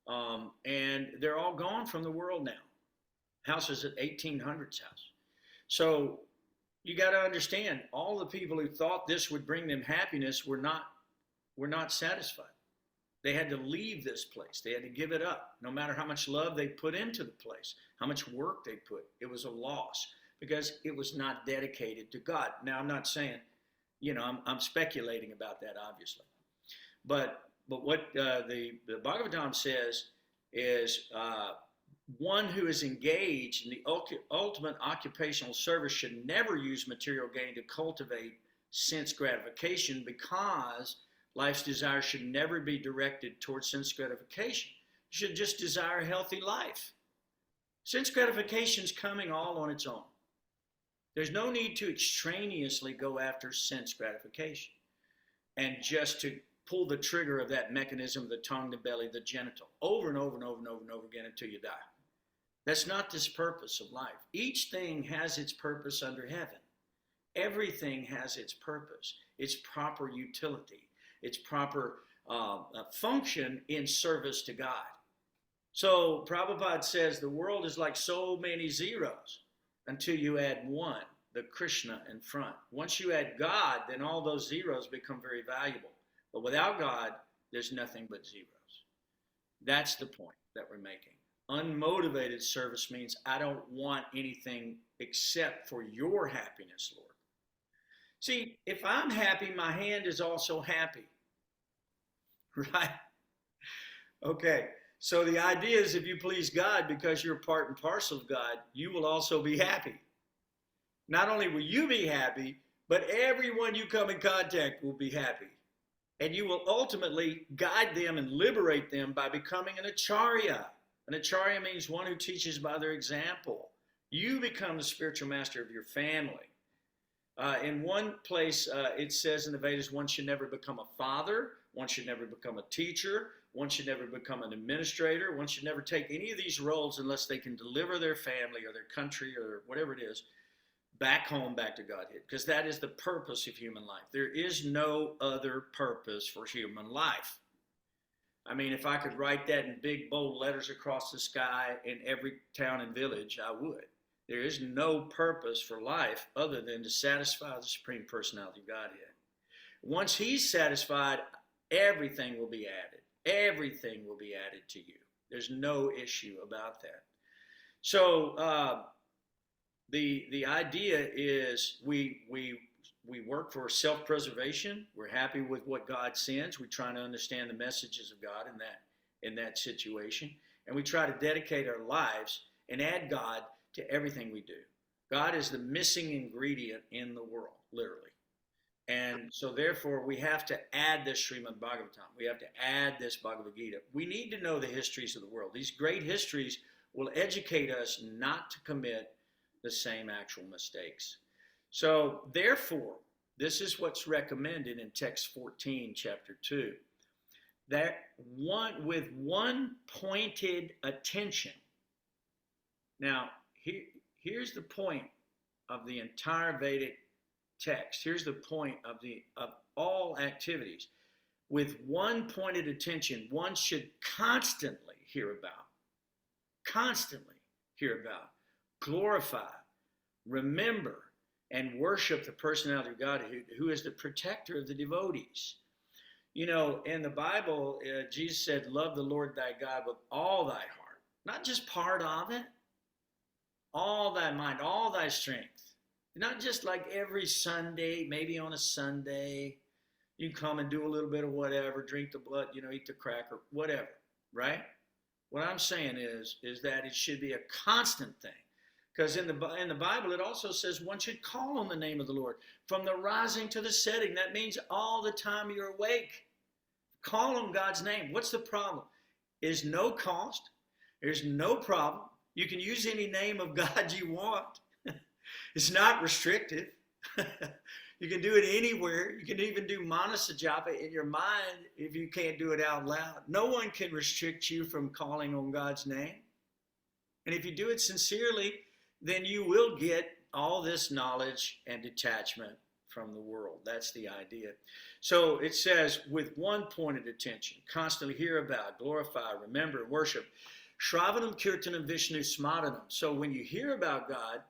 Speaker 1: and they're all gone from the world now. House is an 1800s house. So you got to understand, all the people who thought this would bring them happiness were not satisfied. They had to leave this place. They had to give it up. No matter how much love they put into the place, how much work they put, it was a loss because it was not dedicated to God. Now, I'm not saying, I'm speculating about that, obviously. But what the Bhagavatam says is one who is engaged in the ultimate occupational service should never use material gain to cultivate sense gratification, because life's desire should never be directed towards sense gratification. You should just desire a healthy life. Sense gratification is coming all on its own. There's no need to extraneously go after sense gratification and just to pull the trigger of that mechanism of the tongue, the belly, the genital, over and over and over and over and over again until you die. That's not this purpose of life. Each thing has its purpose under heaven. Everything has its purpose, its proper utility, its proper function in service to God. So Prabhupada says the world is like so many zeros until you add one, the Krishna in front. Once you add God, then all those zeros become very valuable. But without God, there's nothing but zeros. That's the point that we're making. Unmotivated service means I don't want anything except for your happiness, Lord. See, if I'm happy, my hand is also happy. Right? Okay. So the idea is if you please God because you're part and parcel of God, you will also be happy. Not only will you be happy, but everyone you come in contact will be happy. And you will ultimately guide them and liberate them by becoming an acharya. An acharya means one who teaches by their example. You become the spiritual master of your family. In one place, it says in the Vedas, one should never become a father, one should never become a teacher, one should never become an administrator, one should never take any of these roles unless they can deliver their family or their country or whatever it is back home, back to Godhead, because that is the purpose of human life. There is no other purpose for human life. I mean, if I could write that in big, bold letters across the sky in every town and village, I would. There is no purpose for life other than to satisfy the Supreme Personality of Godhead. Once He's satisfied, everything will be added. Everything will be added to you. There's no issue about that. So the idea is we work for self-preservation. We're happy with what God sends. We try to understand the messages of God in that situation, and we try to dedicate our lives and add God to everything we do. God is the missing ingredient in the world, literally. And so therefore we have to add this Srimad Bhagavatam. We have to add this Bhagavad Gita. We need to know the histories of the world. These great histories will educate us not to commit the same actual mistakes. So therefore, this is what's recommended in text 14, chapter 2. That with one pointed attention. Now, here's the point of the entire Vedic text. Here's the point of all activities. With one pointed attention, one should constantly hear about, glorify, remember, and worship the personality of God who is the protector of the devotees. You know, in the Bible, Jesus said, love the Lord thy God with all thy heart. Not just part of it. All thy mind, all thy strength. Not just like every Sunday, maybe on a Sunday, you come and do a little bit of whatever, drink the blood, eat the cracker, whatever, right? What I'm saying is that it should be a constant thing. Because in the Bible, it also says one should call on the name of the Lord from the rising to the setting. That means all the time you're awake. Call on God's name. What's the problem? There's no cost. There's no problem. You can use any name of God you want. It's not restrictive. You can do it anywhere. You can even do Manasa Japa in your mind if you can't do it out loud. No one can restrict you from calling on God's name. And if you do it sincerely, then you will get all this knowledge and detachment from the world. That's the idea. So it says, with one pointed attention, constantly hear about, glorify, remember, worship. Shravanam, Kirtanam, Vishnu, Smaranam. So when you hear about God,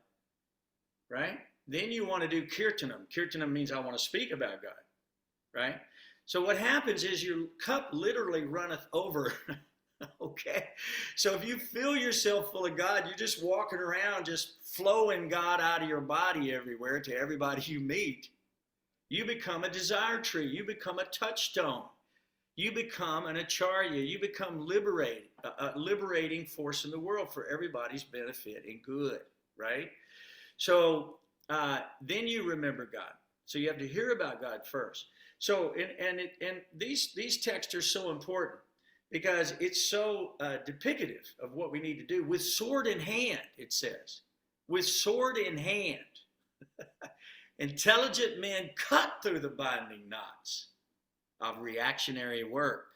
Speaker 1: right, then you want to do Kirtanam. Kirtanam means I want to speak about God, right? So what happens is your cup literally runneth over, okay? So if you fill yourself full of God, you're just walking around just flowing God out of your body everywhere to everybody you meet. You become a desire tree. You become a touchstone. You become an acharya. You become liberated. a liberating force in the world for everybody's benefit and good, right? So then you remember God. So you have to hear about God first. So and these texts are so important because it's so duplicative of what we need to do. With sword in hand, it says, with sword in hand, intelligent men cut through the binding knots of reactionary work,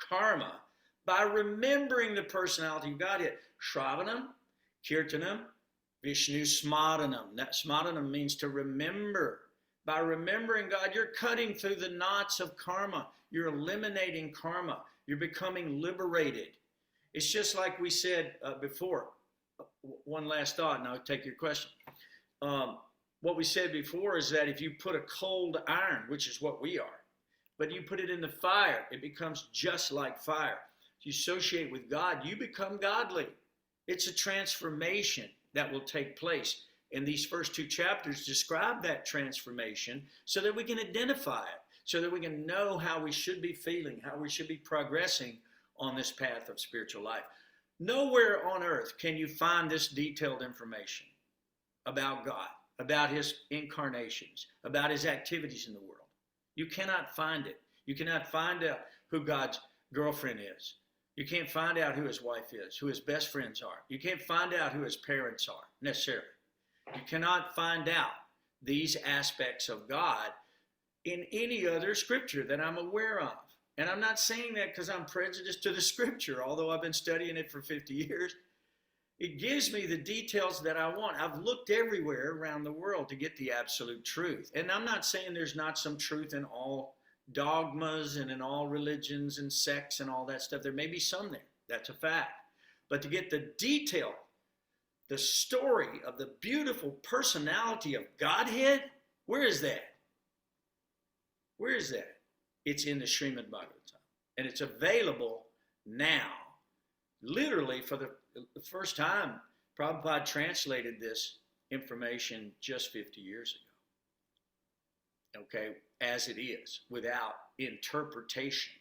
Speaker 1: karma, by remembering the personality of Godhead. Shravanam, Kirtanam, Vishnu Smaranam. That Smaranam means to remember. By remembering God, you're cutting through the knots of karma. You're eliminating karma. You're becoming liberated. It's just like we said before. One last thought, and I'll take your question. What we said before is that if you put a cold iron, which is what we are, but you put it in the fire, it becomes just like fire. If you associate with God, you become godly. It's a transformation that will take place. And these first 2 chapters describe that transformation so that we can identify it, so that we can know how we should be feeling, how we should be progressing on this path of spiritual life. Nowhere on earth can you find this detailed information about God, about his incarnations, about his activities in the world. You cannot find it. You cannot find out who God's girlfriend is. You can't find out who his wife is, who his best friends are. You can't find out who his parents are, necessarily. You cannot find out these aspects of God in any other scripture that I'm aware of. And I'm not saying that because I'm prejudiced to the scripture, although I've been studying it for 50 years. It gives me the details that I want. I've looked everywhere around the world to get the absolute truth. And I'm not saying there's not some truth in all dogmas and in all religions and sects and all that stuff. There may be some there. That's a fact. But to get the detail, the story of the beautiful personality of Godhead, where is that? Where is that? It's in the Srimad Bhagavatam. And it's available now. Literally, for the first time, Prabhupada translated this information just 50 years ago. Okay, as it is, without interpretation.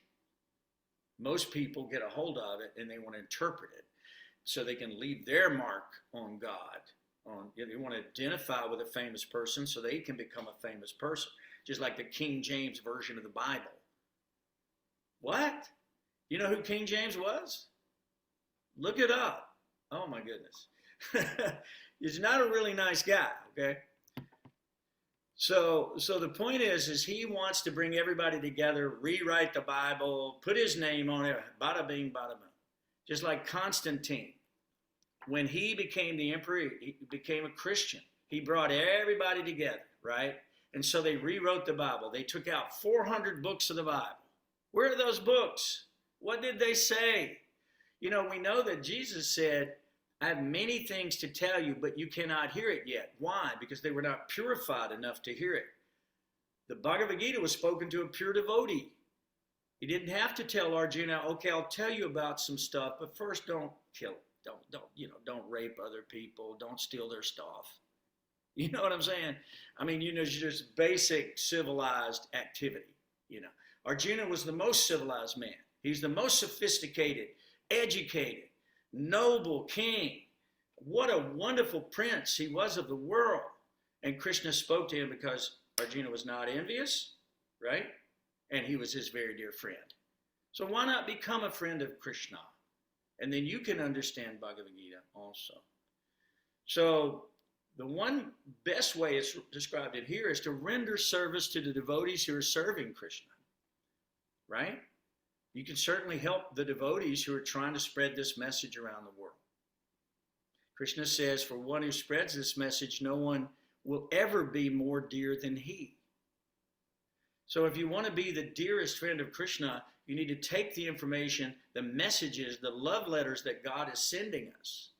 Speaker 1: Most people get a hold of it and they want to interpret it so they can leave their mark on God. They want to identify with a famous person so they can become a famous person. Just like the King James version of the Bible. What? You know who King James was? Look it up. Oh my goodness. He's not a really nice guy, okay? So the point is he wants to bring everybody together, rewrite the Bible, put his name on it, bada bing, bada boom. Just like Constantine. When he became the emperor, he became a Christian. He brought everybody together, right? And so they rewrote the Bible. They took out 400 books of the Bible. Where are those books? What did they say? You know, we know that Jesus said, I have many things to tell you, but you cannot hear it yet. Why? Because they were not purified enough to hear it. The Bhagavad Gita was spoken to a pure devotee. He didn't have to tell Arjuna, okay, I'll tell you about some stuff, but first don't kill, don't rape other people, don't steal their stuff. You know what I'm saying? I mean, just basic civilized activity, Arjuna was the most civilized man. He's the most sophisticated, educated, noble king. What a wonderful prince he was of the world. And Krishna spoke to him because Arjuna was not envious, right? And he was his very dear friend. So why not become a friend of Krishna? And then you can understand Bhagavad Gita also. So the one best way it's described in here is to render service to the devotees who are serving Krishna, right? You can certainly help the devotees who are trying to spread this message around the world. Krishna says, for one who spreads this message, no one will ever be more dear than he. So if you want to be the dearest friend of Krishna, you need to take the information, the messages, the love letters that God is sending us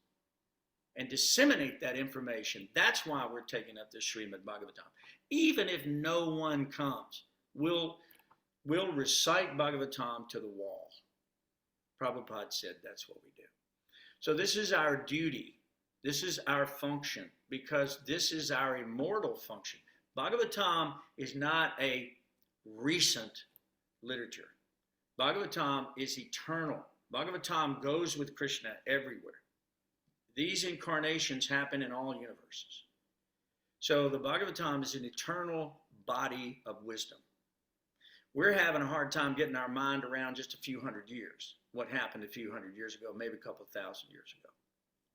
Speaker 1: and disseminate that information. That's why we're taking up the Srimad Bhagavatam. Even if no one comes, we'll recite Bhagavatam to the wall. Prabhupada said that's what we do. So this is our duty. This is our function because this is our immortal function. Bhagavatam is not a recent literature. Bhagavatam is eternal. Bhagavatam goes with Krishna everywhere. These incarnations happen in all universes. So the Bhagavatam is an eternal body of wisdom. We're having a hard time getting our mind around just a few hundred years. What happened a few hundred years ago, maybe a couple thousand years ago.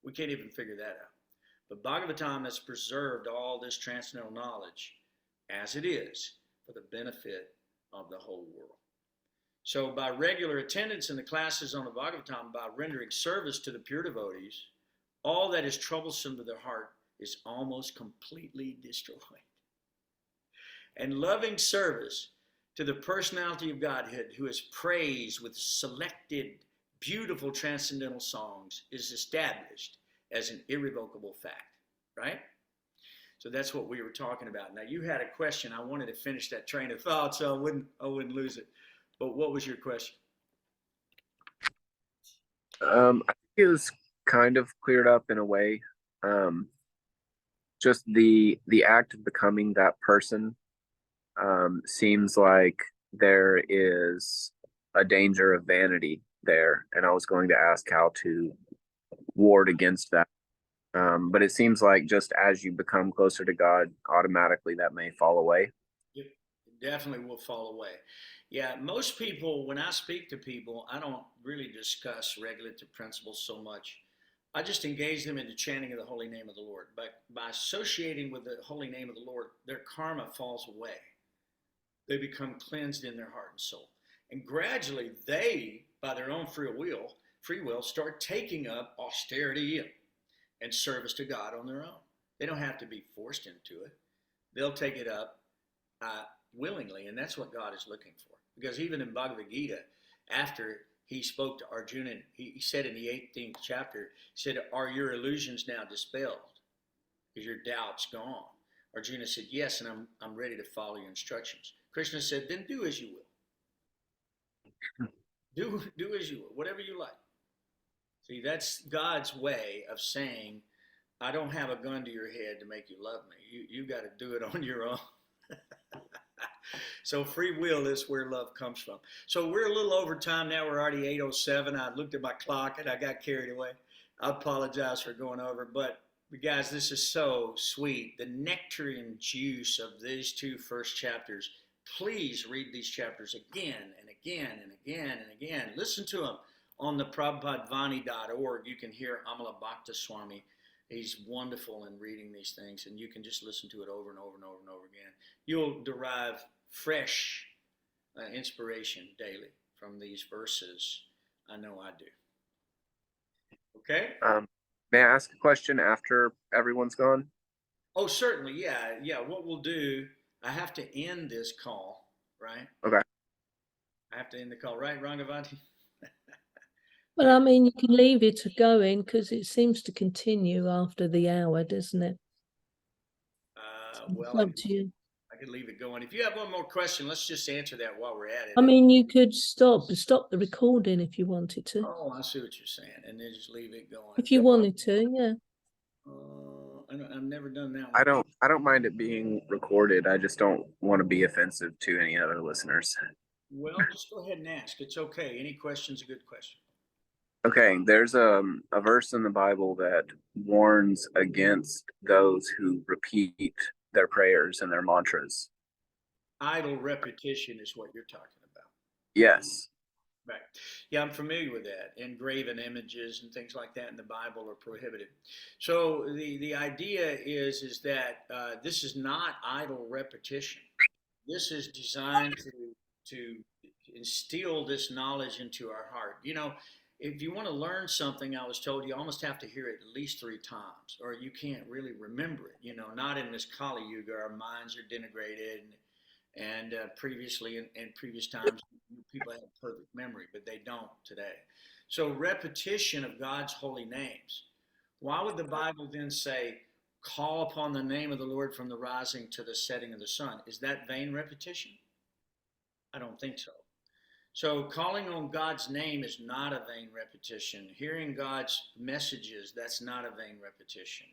Speaker 1: We can't even figure that out. But Bhagavatam has preserved all this transcendental knowledge as it is for the benefit of the whole world. So by regular attendance in the classes on the Bhagavatam, by rendering service to the pure devotees, all that is troublesome to their heart is almost completely destroyed. And loving service to the personality of Godhead, who is praised with selected, beautiful transcendental songs, is established as an irrevocable fact, right? So that's what we were talking about. Now you had a question. I wanted to finish that train of thought so I wouldn't lose it. But what was your question?
Speaker 3: I think it was kind of cleared up in a way. Just the act of becoming that person seems like there is a danger of vanity there, and I was going to ask how to ward against that. But it seems like just as you become closer to God, automatically that may fall away.
Speaker 1: It definitely will fall away. Yeah, most people, when I speak to people, I don't really discuss regulative principles so much. I just engage them in the chanting of the holy name of the Lord. But by associating with the holy name of the Lord, their karma falls away. They become cleansed in their heart and soul. And gradually they, by their own free will, start taking up austerity and service to God on their own. They don't have to be forced into it. They'll take it up willingly, and that's what God is looking for. Because even in Bhagavad Gita, after he spoke to Arjuna, he said in the 18th chapter, he said, "Are your illusions now dispelled? Is your doubts gone?" Arjuna said, "Yes, and I'm ready to follow your instructions." Krishna said, "Then do as you will. Do as you will, whatever you like." See, that's God's way of saying, I don't have a gun to your head to make you love me. You got to do it on your own. So free will is where love comes from. So we're a little over time now. We're already 8:07. I looked at my clock and I got carried away. I apologize for going over. But guys, this is so sweet. The nectarine juice of these two first chapters. Please read these chapters again and again and again and again. Listen to them on the prabhupadvani.org. You can hear Amala Bhakta Swami. He's wonderful in reading these things, and you can just listen to it over and over and over and over again. You'll derive fresh inspiration daily from these verses. I know I do. Okay?
Speaker 3: May I ask a question after everyone's gone?
Speaker 1: Oh, certainly. Yeah. What we'll do, I have to end this call, right?
Speaker 3: Okay.
Speaker 1: I have to end the call, right, Rangavanti?
Speaker 4: Well, I mean, you can leave it going because it seems to continue after the hour, doesn't it?
Speaker 1: Well,
Speaker 4: It's up to you.
Speaker 1: I could leave it going. If you have one more question, let's just answer that while we're at it.
Speaker 4: I mean, you could stop the recording if you wanted to.
Speaker 1: Oh, I see what you're saying, and then just leave it going.
Speaker 4: If you wanted to, yeah.
Speaker 1: I've never done that one.
Speaker 3: I don't mind it being recorded. I just don't want to be offensive to any other listeners.
Speaker 1: Well, just go ahead and ask. It's okay. Any question's a good question.
Speaker 3: Okay, there's a verse in the Bible that warns against those who repeat their prayers and their mantras.
Speaker 1: Idle repetition is what you're talking about.
Speaker 3: Yes.
Speaker 1: Right. Yeah, I'm familiar with that. Engraven images and things like that in the Bible are prohibited. So the idea is that this is not idle repetition. This is designed to instill this knowledge into our heart. You know, if you want to learn something, I was told you almost have to hear it at least 3 times, or you can't really remember it. You know, not in this Kali Yuga, our minds are denigrated, and previously in previous times, people had perfect memory, but they don't today. So repetition of God's holy names. Why would the Bible then say, call upon the name of the Lord from the rising to the setting of the sun? Is that vain repetition? I don't think so. So calling on God's name is not a vain repetition. Hearing God's messages, that's not a vain repetition.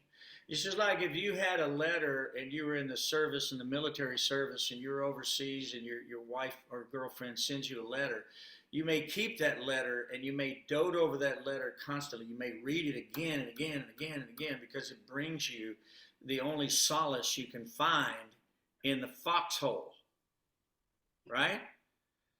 Speaker 1: It's just like if you had a letter and you were in the service, in the military service, and you're overseas and your wife or girlfriend sends you a letter, You may keep that letter and you may dote over that letter constantly. You may read it again and again and again and again because it brings you the only solace you can find in the foxhole, right?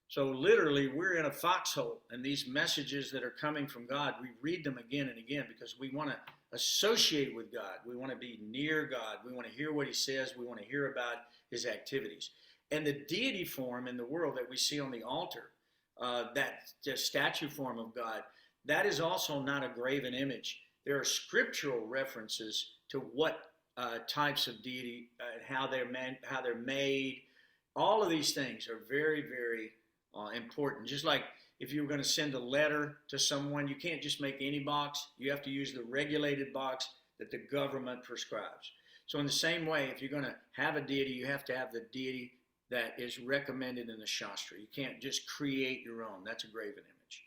Speaker 1: So literally, we're in a foxhole, and these messages that are coming from God, we read them again and again because we want to associate with God. We want to be near God. We want to hear what he says. We want to hear about his activities. And the deity form in the world that we see on the altar, that statue form of God, that is also not a graven image. There are scriptural references to what types of deity, how they're made. All of these things are very, very important. Just like if you were going to send a letter to someone, you can't just make any box. You have to use the regulated box that the government prescribes. So in the same way, if you're going to have a deity, you have to have the deity that is recommended in the Shastra. You can't just create your own. That's a graven image.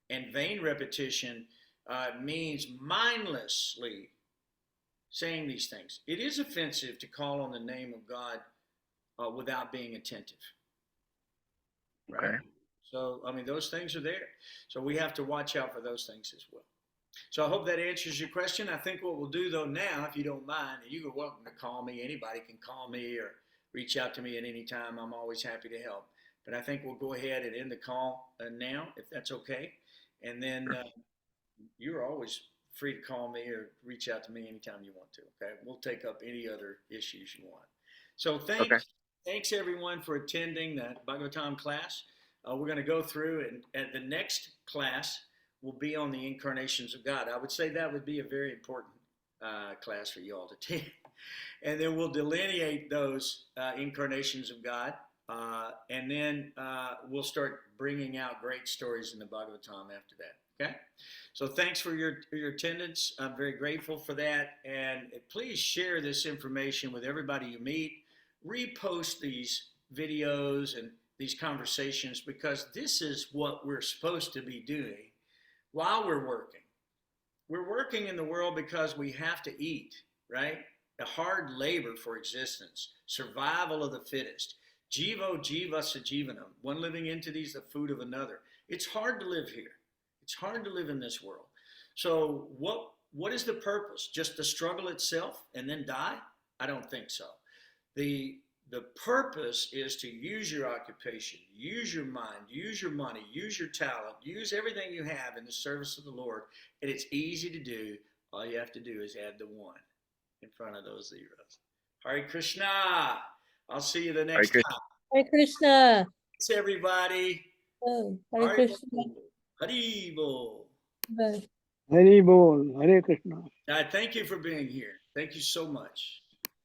Speaker 1: And vain repetition means mindlessly saying these things. It is offensive to call on the name of God without being attentive. Right?
Speaker 3: Okay.
Speaker 1: So, I mean, those things are there. So we have to watch out for those things as well. So I hope that answers your question. I think what we'll do, though, now, if you don't mind, and you're welcome to call me. Anybody can call me or reach out to me at any time. I'm always happy to help. But I think we'll go ahead and end the call now, if that's okay. And then you're always free to call me or reach out to me anytime you want to. Okay, we'll take up any other issues you want. So thanks everyone for attending that Bhagavatam class. We're going to go through, and the next class will be on the incarnations of God. I would say that would be a very important class for you all to take. And then we'll delineate those incarnations of God, and then we'll start bringing out great stories in the Bhagavatam after that. Okay? So thanks for your attendance. I'm very grateful for that. And please share this information with everybody you meet. Repost these videos and these conversations, because this is what we're supposed to be doing while we're working. We're working in the world because we have to eat, right? The hard labor for existence, survival of the fittest. Jivo jiva sajivanam, one living entities, the food of another. It's hard to live here. It's hard to live in this world. So what is the purpose? Just the struggle itself and then die? I don't think so. The purpose is to use your occupation, use your mind, use your money, use your talent, use everything you have in the service of the Lord. And it's easy to do. All you have to do is add the one in front of those zeros. Hare Krishna. I'll see you the next time.
Speaker 4: Hare Krishna.
Speaker 1: Thanks, everybody.
Speaker 4: Oh, Hare Krishna.
Speaker 1: Hari Bol.
Speaker 4: Bye.
Speaker 2: Hari Bol, Hare Krishna.
Speaker 1: Thank you for being here. Thank you so much.